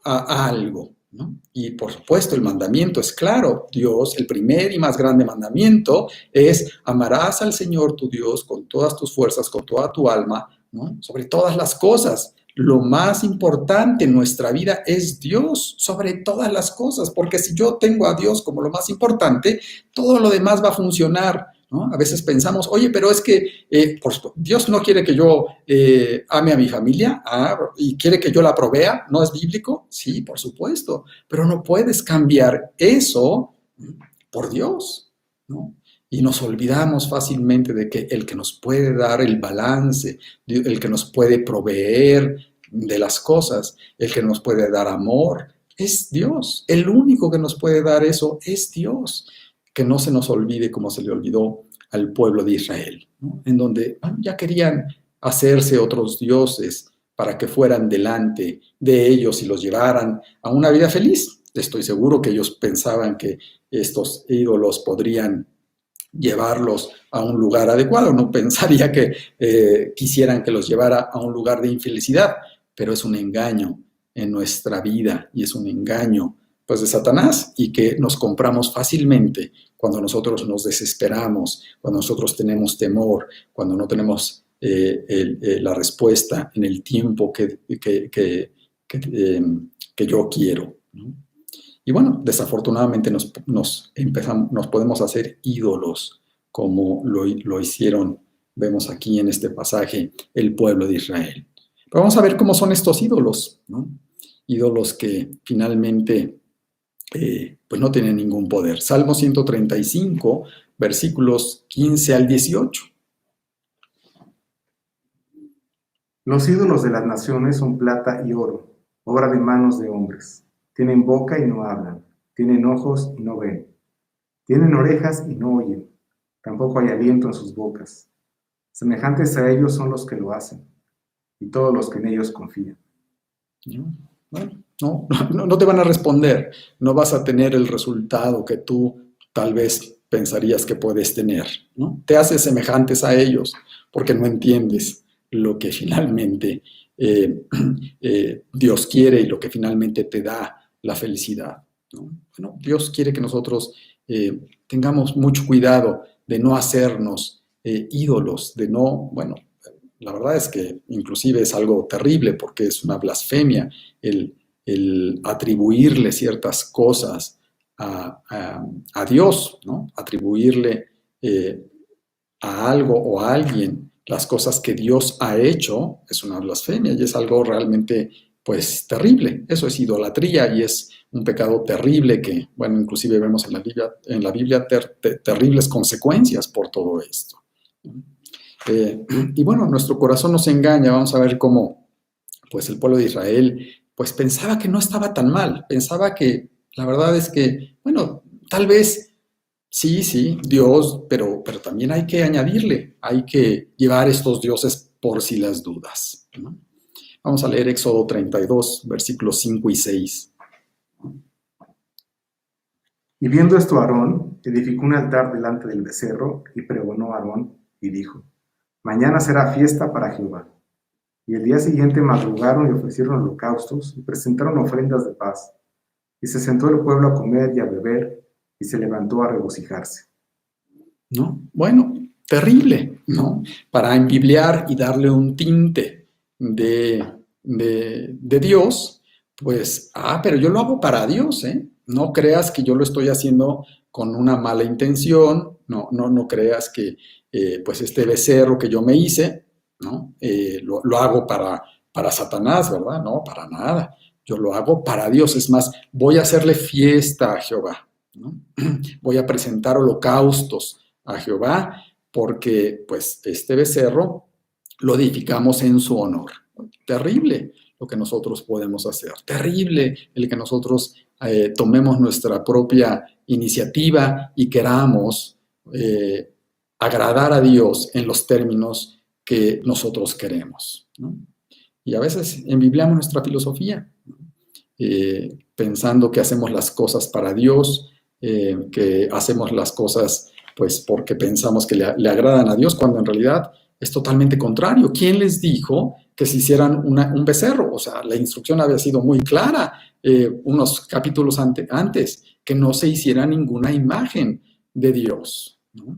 a algo, ¿no? Y por supuesto el mandamiento es claro. Dios, el primer y más grande mandamiento es amarás al Señor tu Dios con todas tus fuerzas, con toda tu alma, ¿no? Sobre todas las cosas. Lo más importante en nuestra vida es Dios sobre todas las cosas, porque si yo tengo a Dios como lo más importante, todo lo demás va a funcionar, ¿no? A veces pensamos, oye, pero es que Dios no quiere que yo ame a mi familia y quiere que yo la provea, ¿no es bíblico? Sí, por supuesto, pero no puedes cambiar eso por Dios, ¿no? Y nos olvidamos fácilmente de que el que nos puede dar el balance, el que nos puede proveer de las cosas, el que nos puede dar amor, es Dios. El único que nos puede dar eso es Dios. Que no se nos olvide como se le olvidó al pueblo de Israel, ¿no? En donde ya querían hacerse otros dioses para que fueran delante de ellos y los llevaran a una vida feliz. Estoy seguro que ellos pensaban que estos ídolos podrían llevarlos a un lugar adecuado. No pensaría que quisieran que los llevara a un lugar de infelicidad, pero es un engaño en nuestra vida y es un engaño pues de Satanás y que nos compramos fácilmente cuando nosotros nos desesperamos, cuando nosotros tenemos temor, cuando no tenemos la respuesta en el tiempo que yo quiero, ¿no? Y bueno, desafortunadamente nos podemos hacer ídolos como lo hicieron, vemos aquí en este pasaje, el pueblo de Israel. Pero vamos a ver cómo son estos ídolos, ¿no? Ídolos que finalmente pues no tienen ningún poder. Salmo 135, versículos 15 al 18. Los ídolos de las naciones son plata y oro, obra de manos de hombres. Tienen boca y no hablan, tienen ojos y no ven, tienen orejas y no oyen, tampoco hay aliento en sus bocas. Semejantes a ellos son los que lo hacen, y todos los que en ellos confían. Bueno, no te van a responder, no vas a tener el resultado que tú tal vez pensarías que puedes tener, ¿no? Te haces semejantes a ellos porque no entiendes lo que finalmente Dios quiere y lo que finalmente te da la felicidad, ¿no? Bueno, Dios quiere que nosotros tengamos mucho cuidado de no hacernos ídolos, de no, bueno, la verdad es que inclusive es algo terrible porque es una blasfemia el atribuirle ciertas cosas a Dios, ¿no? Atribuirle a algo o a alguien las cosas que Dios ha hecho es una blasfemia y es algo realmente, pues, terrible. Eso es idolatría y es un pecado terrible que, bueno, inclusive vemos en la Biblia terribles consecuencias por todo esto. Y bueno, nuestro corazón nos engaña. Vamos a ver cómo, pues, el pueblo de Israel, pues, pensaba que no estaba tan mal. Pensaba que, la verdad es que, bueno, Tal vez, sí, Dios, pero también hay que añadirle, hay que llevar estos dioses por si las dudas, ¿no? Vamos a leer Éxodo 32, versículos 5 y 6. Y viendo esto Aarón, edificó un altar delante del becerro y pregonó a Aarón y dijo, mañana será fiesta para Jehová. Y el día siguiente madrugaron y ofrecieron holocaustos y presentaron ofrendas de paz. Y se sentó el pueblo a comer y a beber y se levantó a regocijarse. ¿No? Bueno, terrible, ¿no? Para enbibliar y darle un tinte de Dios, pues, pero yo lo hago para Dios, ¿eh? No creas que yo lo estoy haciendo con una mala intención, no creas que, pues, este becerro que yo me hice, ¿no? Lo hago para Satanás, ¿verdad? No, para nada. Yo lo hago para Dios. Es más, voy a hacerle fiesta a Jehová, ¿no? Voy a presentar holocaustos a Jehová porque, pues, este becerro lo edificamos en su honor. Terrible lo que nosotros podemos hacer. Terrible el que nosotros tomemos nuestra propia iniciativa y queramos agradar a Dios en los términos que nosotros queremos, ¿no? Y a veces enbibliamos nuestra filosofía, ¿no? Pensando que hacemos las cosas para Dios, que hacemos las cosas pues porque pensamos que le agradan a Dios, cuando en realidad es totalmente contrario. ¿Quién les dijo que se hicieran un becerro? O sea, la instrucción había sido muy clara unos capítulos antes, que no se hiciera ninguna imagen de Dios, ¿no?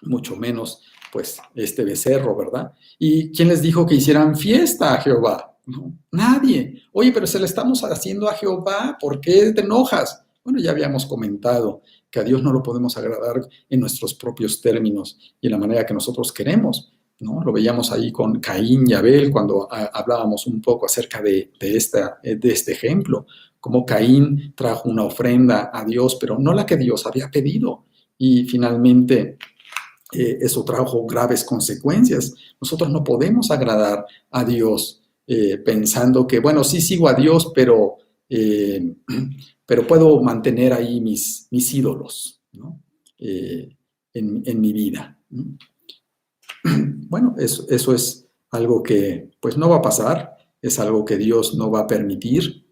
Mucho menos, pues, este becerro, ¿verdad? ¿Y quién les dijo que hicieran fiesta a Jehová? ¿No? Nadie. Oye, pero se le estamos haciendo a Jehová, ¿por qué te enojas? Bueno, ya habíamos comentado que a Dios no lo podemos agradar en nuestros propios términos y en la manera que nosotros queremos, ¿no? Lo veíamos ahí con Caín y Abel cuando hablábamos un poco acerca de este ejemplo, cómo Caín trajo una ofrenda a Dios, pero no la que Dios había pedido. Y finalmente eso trajo graves consecuencias. Nosotros no podemos agradar a Dios pensando que, bueno, sí sigo a Dios, pero puedo mantener ahí mis ídolos, ¿no? En mi vida, ¿no? Bueno, eso es algo que pues no va a pasar, es algo que Dios no va a permitir,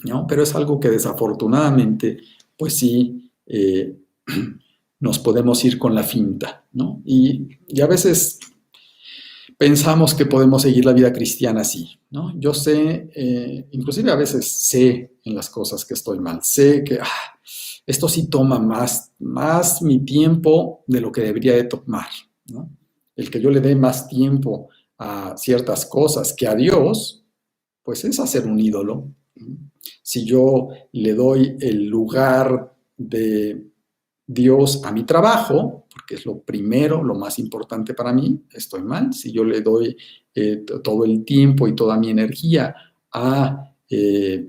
¿no? Pero es algo que desafortunadamente, pues sí, nos podemos ir con la finta, ¿no? Y a veces pensamos que podemos seguir la vida cristiana así, ¿no? Yo sé, inclusive a veces sé en las cosas que estoy mal, sé que esto sí toma más mi tiempo de lo que debería de tomar, ¿no? El que yo le dé más tiempo a ciertas cosas que a Dios, pues es hacer un ídolo. Si yo le doy el lugar de Dios a mi trabajo, porque es lo primero, lo más importante para mí, estoy mal. Si yo le doy todo el tiempo y toda mi energía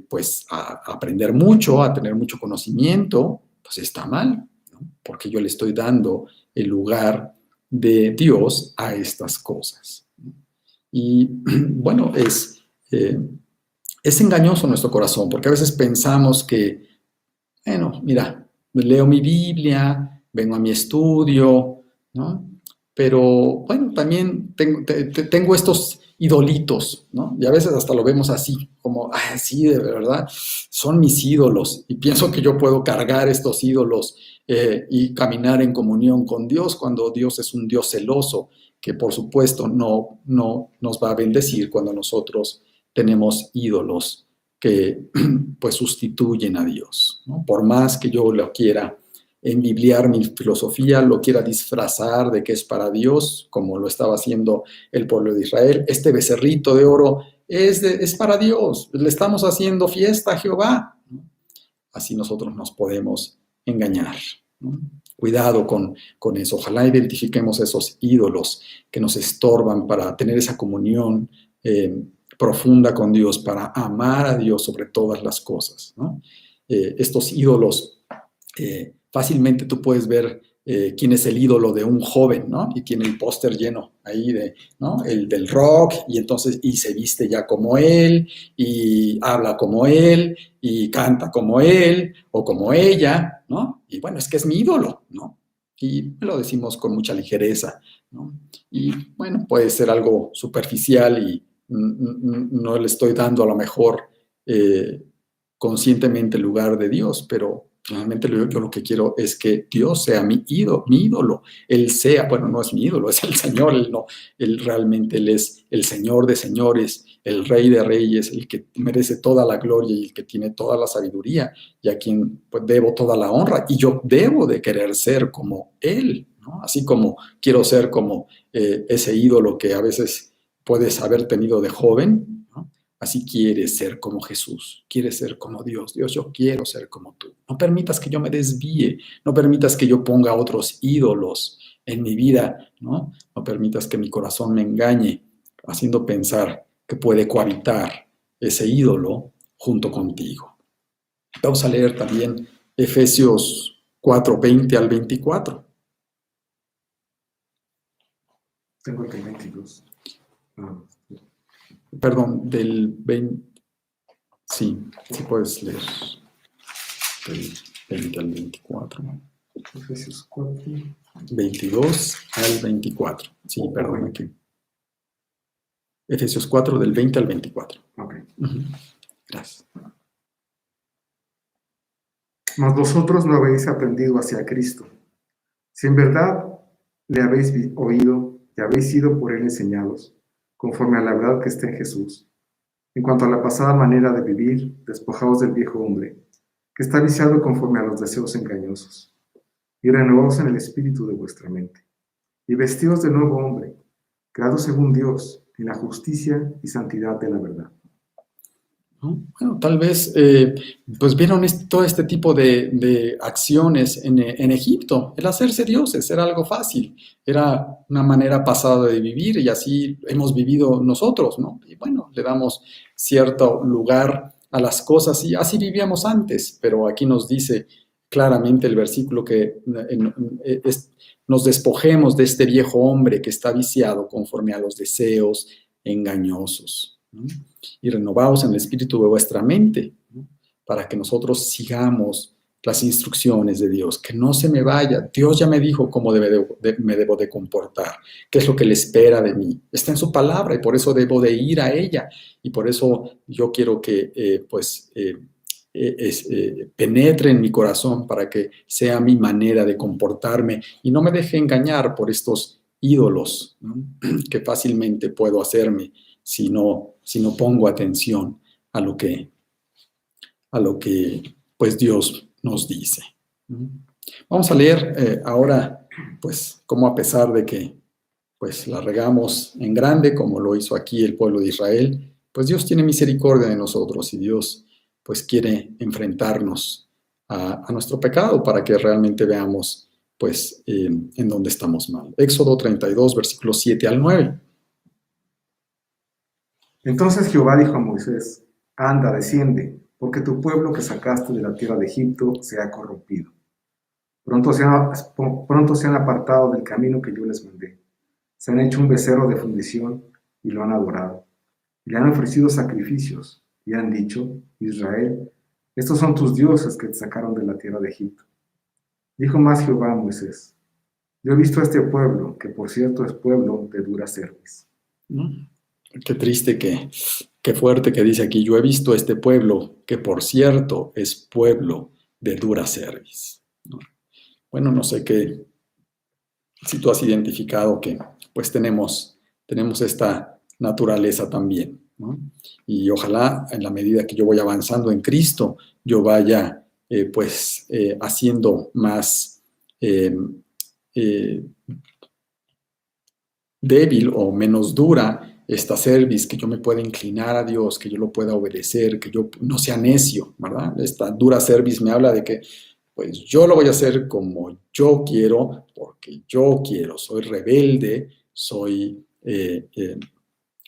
pues a aprender mucho, a tener mucho conocimiento, pues está mal, ¿no? Porque yo le estoy dando el lugar de Dios a estas cosas. Y bueno, es engañoso nuestro corazón, porque a veces pensamos que, bueno, mira, leo mi Biblia, vengo a mi estudio, ¿no? Pero bueno, también tengo estos idolitos, ¿no? Y a veces hasta lo vemos así, como, sí, de verdad, son mis ídolos. Y pienso que yo puedo cargar estos ídolos y caminar en comunión con Dios cuando Dios es un Dios celoso, que por supuesto no nos va a bendecir cuando nosotros tenemos ídolos que pues sustituyen a Dios, ¿no? Por más que yo lo quiera enbibliar mi filosofía, lo quiera disfrazar de que es para Dios, como lo estaba haciendo el pueblo de Israel, este becerrito de oro es para Dios, le estamos haciendo fiesta a Jehová, ¿no? Así nosotros nos podemos engañar, ¿no? Cuidado con eso, ojalá identifiquemos esos ídolos que nos estorban para tener esa comunión profunda con Dios, para amar a Dios sobre todas las cosas, ¿no? Estos ídolos, fácilmente tú puedes ver quién es el ídolo de un joven, ¿no? Y tiene el póster lleno ahí de, ¿no? El del rock, y entonces, y se viste ya como él, y habla como él, y canta como él, o como ella, ¿no? Y bueno, es que es mi ídolo, ¿no? Y lo decimos con mucha ligereza, ¿no? Y bueno, puede ser algo superficial y no le estoy dando a lo mejor conscientemente el lugar de Dios, pero realmente yo lo que quiero es que Dios sea mi ídolo. Él sea, bueno, no es mi ídolo, es el Señor, él no, él realmente él es el Señor de señores, el Rey de reyes, el que merece toda la gloria y el que tiene toda la sabiduría y a quien pues, debo toda la honra. Y yo debo de querer ser como Él, ¿no? Así como quiero ser como ese ídolo que a veces puedes haber tenido de joven, ¿no? Así quieres ser como Jesús, quieres ser como Dios. Dios, yo quiero ser como tú. No permitas que yo me desvíe, no permitas que yo ponga otros ídolos en mi vida, ¿no? No permitas que mi corazón me engañe, haciendo pensar que puede cohabitar ese ídolo junto contigo. Vamos a leer también Efesios 4, 20 al 24. Tengo el 22. No. Perdón, del 20. Sí, sí puedes leer. Del 20 al 24. Efesios 4. 22 al 24. Sí, perdón, aquí. Efesios 4, del 20 al 24. Ok. Gracias. Mas vosotros no habéis aprendido hacia Cristo. Si en verdad le habéis oído y habéis sido por él enseñados, conforme a la verdad que está en Jesús, en cuanto a la pasada manera de vivir, despojaos del viejo hombre, que está viciado conforme a los deseos engañosos, y renovaos en el espíritu de vuestra mente, y vestíos de nuevo hombre, creado según Dios, en la justicia y santidad de la verdad. ¿No? Bueno, tal vez pues vieron todo este tipo de acciones en Egipto. El hacerse dioses era algo fácil, era una manera pasada de vivir y así hemos vivido nosotros, ¿no? Y bueno, le damos cierto lugar a las cosas y así vivíamos antes, pero aquí nos dice claramente el versículo que nos despojemos de este viejo hombre que está viciado conforme a los deseos engañosos, ¿no? Y renovaos en el espíritu de vuestra mente, ¿no? Para que nosotros sigamos las instrucciones de Dios, que no se me vaya. Dios ya me dijo cómo me debo de comportar, qué es lo que Él espera de mí. Está en su palabra y por eso debo de ir a ella. Y por eso yo quiero que penetre en mi corazón para que sea mi manera de comportarme y no me deje engañar por estos ídolos, ¿no? Que fácilmente puedo hacerme si no pongo atención a lo que pues Dios nos dice. Vamos a leer ahora, pues, cómo a pesar de que pues la regamos en grande, como lo hizo aquí el pueblo de Israel, pues Dios tiene misericordia de nosotros y Dios pues quiere enfrentarnos a nuestro pecado para que realmente veamos pues en dónde estamos mal. Éxodo 32, versículos 7 al 9. Entonces Jehová dijo a Moisés: Anda, desciende, porque tu pueblo que sacaste de la tierra de Egipto se ha corrompido. Pronto se han apartado del camino que yo les mandé. Se han hecho un becerro de fundición y lo han adorado. Y le han ofrecido sacrificios y han dicho: Israel, estos son tus dioses que te sacaron de la tierra de Egipto. Dijo más Jehová a Moisés: Yo he visto a este pueblo, que por cierto es pueblo de dura cerviz. ¿No? Qué triste, qué fuerte que dice aquí: yo he visto a este pueblo, que por cierto es pueblo de dura cerviz, ¿no? Bueno, no sé si tú has identificado que pues tenemos esta naturaleza también, ¿no? Y ojalá en la medida que yo voy avanzando en Cristo, yo vaya haciendo más débil o menos dura esta cerviz, que yo me pueda inclinar a Dios, que yo lo pueda obedecer, que yo no sea necio, ¿verdad? Esta dura cerviz me habla de que pues yo lo voy a hacer como yo quiero, porque yo quiero, soy rebelde, soy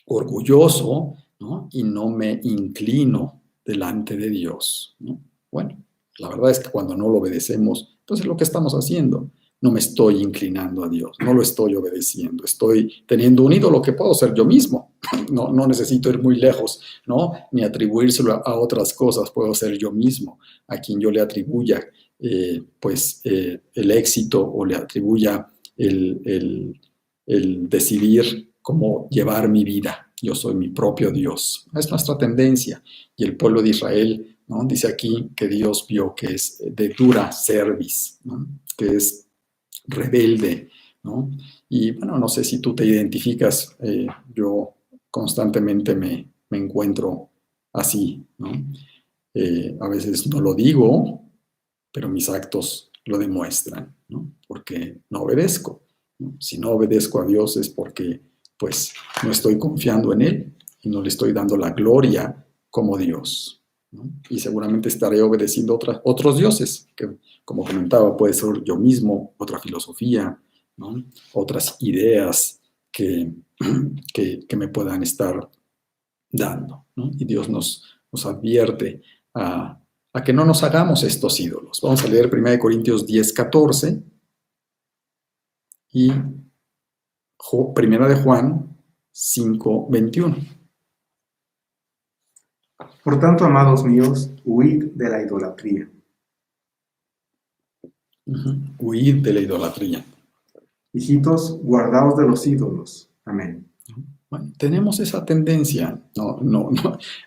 orgulloso, ¿no? Y no me inclino delante de Dios, ¿no? Bueno, la verdad es que cuando no lo obedecemos, pues es lo que estamos haciendo. no me estoy inclinando a Dios, no lo estoy obedeciendo, estoy teniendo un ídolo que puedo ser yo mismo. No necesito ir muy lejos, ¿no? Ni atribuírselo a otras cosas, puedo ser yo mismo a quien yo le atribuya el éxito o le atribuya el decidir cómo llevar mi vida. Yo soy mi propio Dios. Es nuestra tendencia. Y el pueblo de Israel, ¿no? Dice aquí que Dios vio que es de dura cerviz, ¿no? Que es rebelde, ¿no? Y bueno, no sé si tú te identificas, yo constantemente me encuentro así, ¿no? A veces no lo digo, pero mis actos lo demuestran, ¿no? Porque no obedezco, ¿no? Si no obedezco a Dios es porque, pues, no estoy confiando en Él y no le estoy dando la gloria como Dios, ¿no? Y seguramente estaré obedeciendo otros dioses, que, como comentaba, puede ser yo mismo, otra filosofía, ¿no? Otras ideas que me puedan estar dando, ¿no? Y Dios nos advierte a que no nos hagamos estos ídolos. Vamos a leer 1 Corintios 10:14 y 1 de Juan 5:21. Por tanto, amados míos, huid de la idolatría. Huid de la idolatría. Hijitos, guardaos de los ídolos. Amén. Bueno, tenemos esa tendencia. No.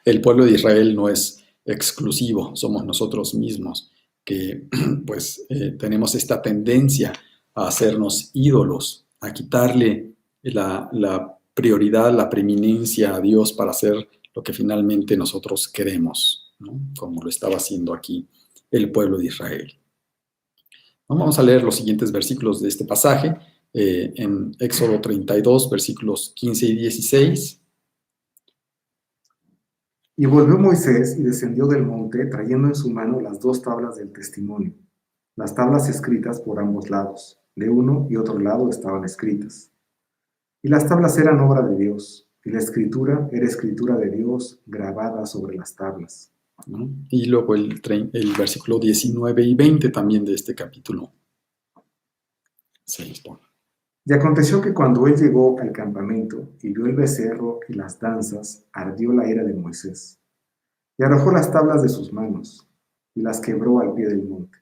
El pueblo de Israel no es exclusivo, somos nosotros mismos que pues tenemos esta tendencia a hacernos ídolos, a quitarle la prioridad, la preeminencia a Dios para hacer lo que finalmente nosotros queremos, ¿no? Como lo estaba haciendo aquí el pueblo de Israel. Vamos a leer los siguientes versículos de este pasaje. En Éxodo 32, versículos 15 y 16. Y volvió Moisés y descendió del monte, trayendo en su mano las 2 tablas del testimonio, las tablas escritas por ambos lados, de uno y otro lado estaban escritas. Y las tablas eran obra de Dios, y la escritura era escritura de Dios grabada sobre las tablas. ¿No? Y luego el versículo 19 y 20 también de este capítulo 6. Y aconteció que cuando él llegó al campamento y vio el becerro y las danzas, ardió la ira de Moisés. Y arrojó las tablas de sus manos, y las quebró al pie del monte.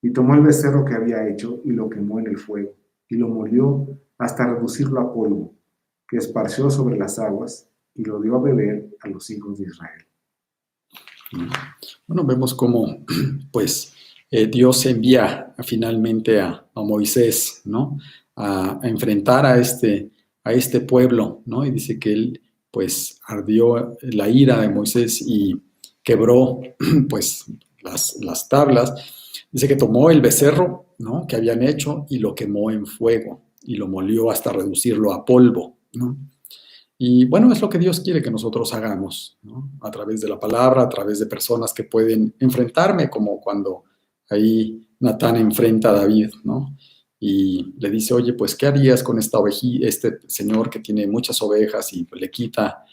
Y tomó el becerro que había hecho, y lo quemó en el fuego, y lo molió hasta reducirlo a polvo, que esparció sobre las aguas, y lo dio a beber a los hijos de Israel. Bueno, vemos cómo, pues, Dios envía finalmente a Moisés, ¿no? A enfrentar a este pueblo, ¿no? Y dice que él, pues, ardió la ira de Moisés y quebró, pues, las tablas. Dice que tomó el becerro, ¿no? Que habían hecho y lo quemó en fuego y lo molió hasta reducirlo a polvo, ¿no? Y bueno, es lo que Dios quiere que nosotros hagamos, ¿no? A través de la palabra, a través de personas que pueden enfrentarme, como cuando ahí Natán enfrenta a David, ¿no? Y le dice, oye, pues, ¿qué harías con esta este señor que tiene muchas ovejas y le quita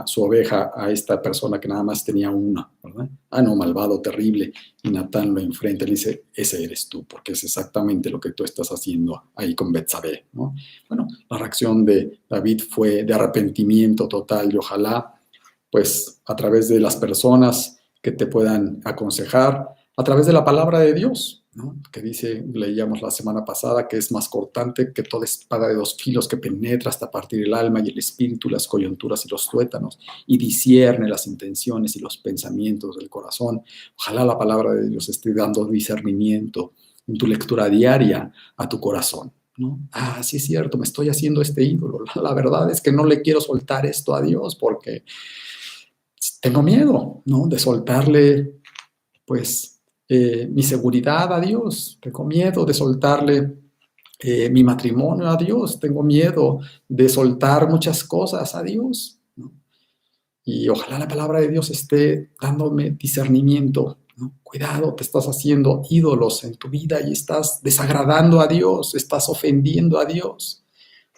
su oveja a esta persona que nada más tenía una, ¿verdad? Ah, no, malvado, terrible. Y Natán lo enfrenta y le dice, ese eres tú, porque es exactamente lo que tú estás haciendo ahí con Betsabé, ¿no? Bueno, la reacción de David fue de arrepentimiento total y ojalá, pues, a través de las personas que te puedan aconsejar, a través de la palabra de Dios, ¿no? Que dice, leíamos la semana pasada, que es más cortante que toda espada de 2 filos que penetra hasta partir el alma y el espíritu, las coyunturas y los tuétanos, y discierne las intenciones y los pensamientos del corazón. Ojalá la palabra de Dios esté dando discernimiento en tu lectura diaria a tu corazón, ¿no? Ah, sí es cierto, me estoy haciendo este ídolo. La verdad es que no le quiero soltar esto a Dios porque tengo miedo, ¿no? De soltarle, pues, mi seguridad a Dios, tengo miedo de soltarle mi matrimonio a Dios, tengo miedo de soltar muchas cosas a Dios, ¿no? Y ojalá la palabra de Dios esté dándome discernimiento, ¿no? Cuidado, te estás haciendo ídolos en tu vida y estás desagradando a Dios, estás ofendiendo a Dios.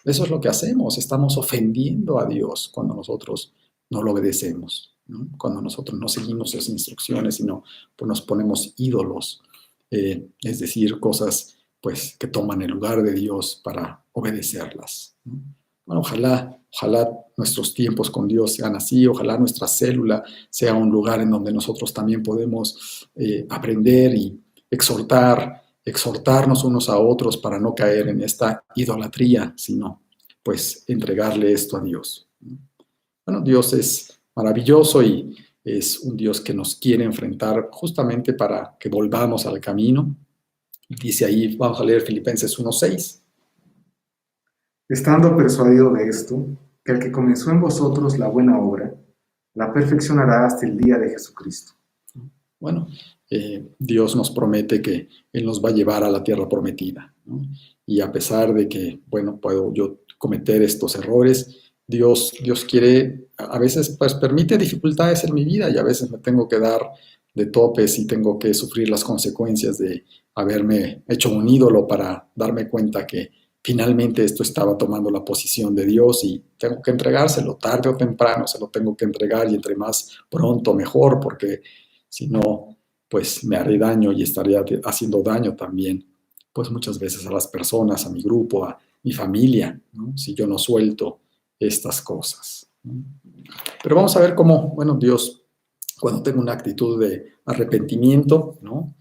Eso es lo que hacemos, estamos ofendiendo a Dios cuando nosotros no lo obedecemos, ¿no? Cuando nosotros no seguimos sus instrucciones, sino pues nos ponemos ídolos es decir, cosas pues que toman el lugar de Dios para obedecerlas, ¿no? Bueno, ojalá nuestros tiempos con Dios sean así, ojalá nuestra célula sea un lugar en donde nosotros también podemos aprender y exhortarnos unos a otros para no caer en esta idolatría, sino pues entregarle esto a Dios. Bueno, Dios es maravilloso y es un Dios que nos quiere enfrentar justamente para que volvamos al camino. Dice ahí, vamos a leer Filipenses 1:6. Estando persuadido de esto, que el que comenzó en vosotros la buena obra, la perfeccionará hasta el día de Jesucristo. Bueno, Dios nos promete que Él nos va a llevar a la tierra prometida, ¿no? Y a pesar de que, bueno, puedo yo cometer estos errores, Dios quiere, a veces pues permite dificultades en mi vida y a veces me tengo que dar de topes y tengo que sufrir las consecuencias de haberme hecho un ídolo para darme cuenta que finalmente esto estaba tomando la posición de Dios y tengo que entregárselo tarde o temprano, se lo tengo que entregar y entre más pronto mejor, porque si no, pues me haré daño y estaría haciendo daño también, pues muchas veces a las personas, a mi grupo, a mi familia, ¿no? Si yo no suelto estas cosas, ¿no? Pero vamos a ver cómo, bueno, Dios, cuando tengo una actitud de arrepentimiento, ¿no?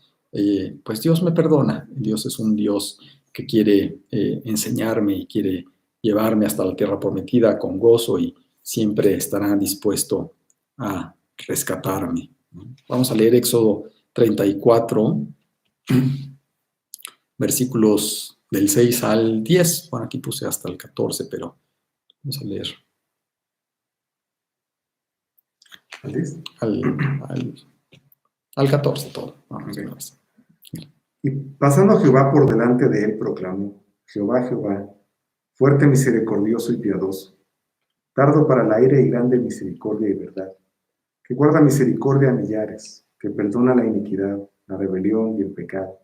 Pues Dios me perdona. Dios es un Dios que quiere enseñarme y quiere llevarme hasta la tierra prometida con gozo y siempre estará dispuesto a rescatarme, ¿no? Vamos a leer Éxodo 34, versículos del 6 al 10. Bueno, aquí puse hasta el 14, pero vamos a leer al 14 todo. Vamos a ver. Y pasando Jehová por delante de él, proclamó: Jehová, Jehová, fuerte, misericordioso y piadoso, tardo para la ira y grande misericordia y verdad, que guarda misericordia a millares, que perdona la iniquidad, la rebelión y el pecado,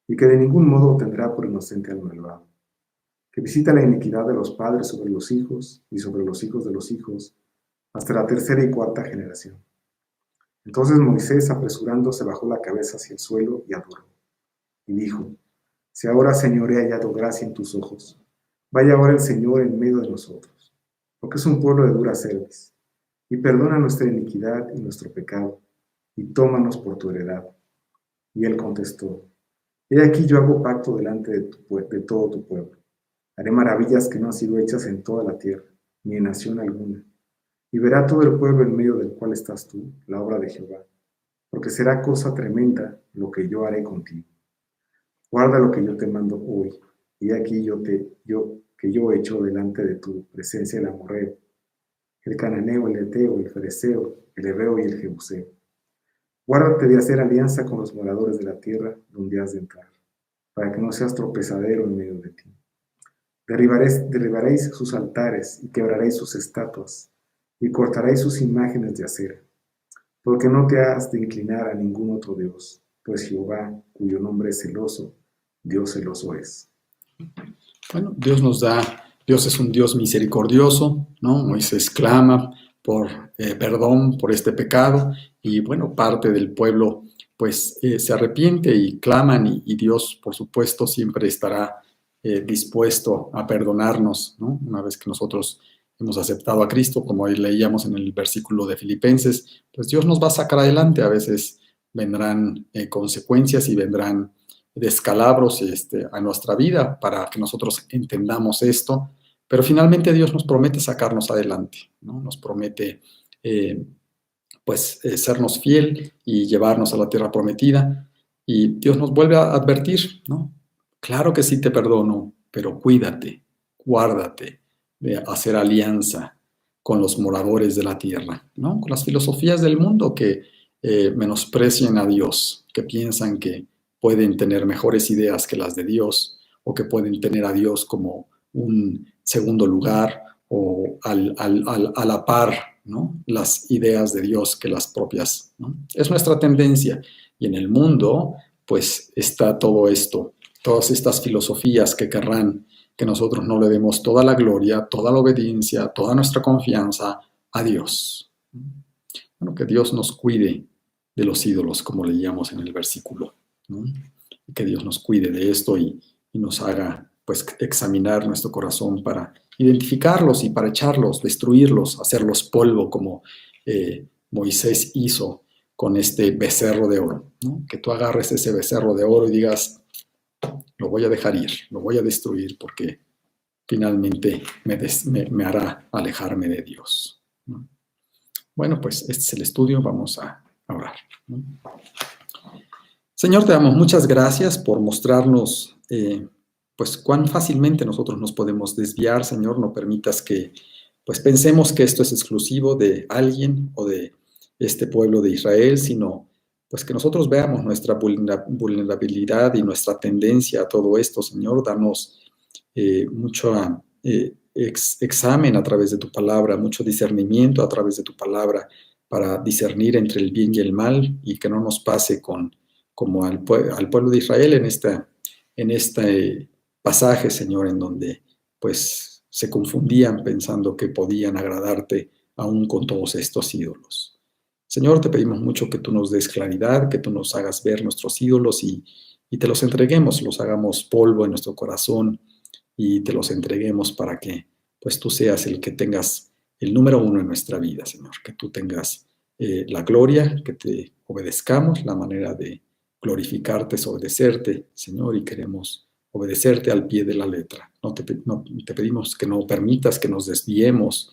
y que de ningún modo tendrá por inocente al malvado, que visita la iniquidad de los padres sobre los hijos y sobre los hijos de los hijos, hasta la tercera y cuarta generación. Entonces Moisés, apresurándose, bajó la cabeza hacia el suelo y adoró. Y dijo: Si ahora, Señor, he hallado gracia en tus ojos, vaya ahora el Señor en medio de nosotros, porque es un pueblo de dura cerviz, y perdona nuestra iniquidad y nuestro pecado, y tómanos por tu heredad. Y él contestó: He aquí yo hago pacto delante de todo tu pueblo. Haré maravillas que no han sido hechas en toda la tierra, ni en nación alguna. Y verá todo el pueblo en medio del cual estás tú, la obra de Jehová, porque será cosa tremenda lo que yo haré contigo. Guarda lo que yo te mando hoy, y aquí yo echo delante de tu presencia el amorreo, el cananeo, el eteo, el fereceo, el heveo y el jebuseo. Guárdate de hacer alianza con los moradores de la tierra donde has de entrar, para que no seas tropezadero en medio de ti. Derribaréis sus altares y quebraréis sus estatuas, y cortaréis sus imágenes de acera, porque no te has de inclinar a ningún otro Dios, pues Jehová, cuyo nombre es celoso, Dios celoso es. Bueno, Dios es un Dios misericordioso, ¿no? Moisés clama por perdón por este pecado y bueno, parte del pueblo pues se arrepiente y claman y Dios por supuesto siempre estará dispuesto a perdonarnos, ¿no? Una vez que nosotros hemos aceptado a Cristo, como ahí leíamos en el versículo de Filipenses, pues Dios nos va a sacar adelante. A veces vendrán consecuencias y vendrán descalabros a nuestra vida para que nosotros entendamos esto, pero finalmente Dios nos promete sacarnos adelante, ¿no? Nos promete sernos fiel y llevarnos a la tierra prometida, y Dios nos vuelve a advertir, ¿no? Claro que sí te perdono, pero cuídate, guárdate de hacer alianza con los moradores de la tierra, ¿no? Con las filosofías del mundo que menosprecian a Dios, que piensan que pueden tener mejores ideas que las de Dios, o que pueden tener a Dios como un segundo lugar o a la par, ¿no? Las ideas de Dios que las propias, ¿no? Es nuestra tendencia. Y en el mundo, pues está todo esto, todas estas filosofías que querrán que nosotros no le demos toda la gloria, toda la obediencia, toda nuestra confianza a Dios. Bueno, que Dios nos cuide de los ídolos, como leíamos en el versículo ¿no? Y que Dios nos cuide de esto y nos haga, pues, examinar nuestro corazón para identificarlos y para echarlos, destruirlos, hacerlos polvo como Moisés hizo con este becerro de oro, ¿no? Que tú agarres ese becerro de oro y digas, lo voy a dejar ir, lo voy a destruir porque finalmente me hará alejarme de Dios, ¿no? Bueno, pues este es el estudio, vamos a orar, ¿no? Señor, te damos muchas gracias por mostrarnos pues cuán fácilmente nosotros nos podemos desviar. Señor, no permitas que pues pensemos que esto es exclusivo de alguien o de este pueblo de Israel, sino pues que nosotros veamos nuestra vulnerabilidad y nuestra tendencia a todo esto. Señor, danos mucho examen a través de tu palabra, mucho discernimiento a través de tu palabra para discernir entre el bien y el mal y que no nos pase como al pueblo de Israel en este pasaje, Señor, en donde pues se confundían pensando que podían agradarte aún con todos estos ídolos. Señor, te pedimos mucho que tú nos des claridad, que tú nos hagas ver nuestros ídolos y te los entreguemos, los hagamos polvo en nuestro corazón y te los entreguemos para que pues tú seas el que tengas el número uno en nuestra vida, Señor, que tú tengas la gloria, que te obedezcamos, la manera de glorificarte es obedecerte, Señor, y queremos obedecerte al pie de la letra. No te pedimos que no permitas que nos desviemos,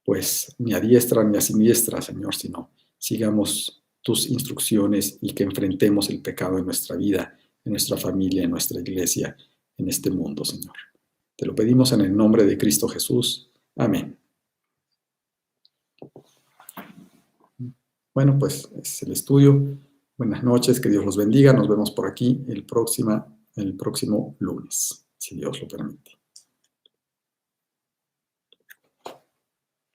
pues ni a diestra ni a siniestra, Señor, sino sigamos tus instrucciones y que enfrentemos el pecado en nuestra vida, en nuestra familia, en nuestra iglesia, en este mundo, Señor. Te lo pedimos en el nombre de Cristo Jesús. Amén. Bueno, pues es el estudio. Buenas noches, que Dios los bendiga. Nos vemos por aquí el próximo lunes, si Dios lo permite.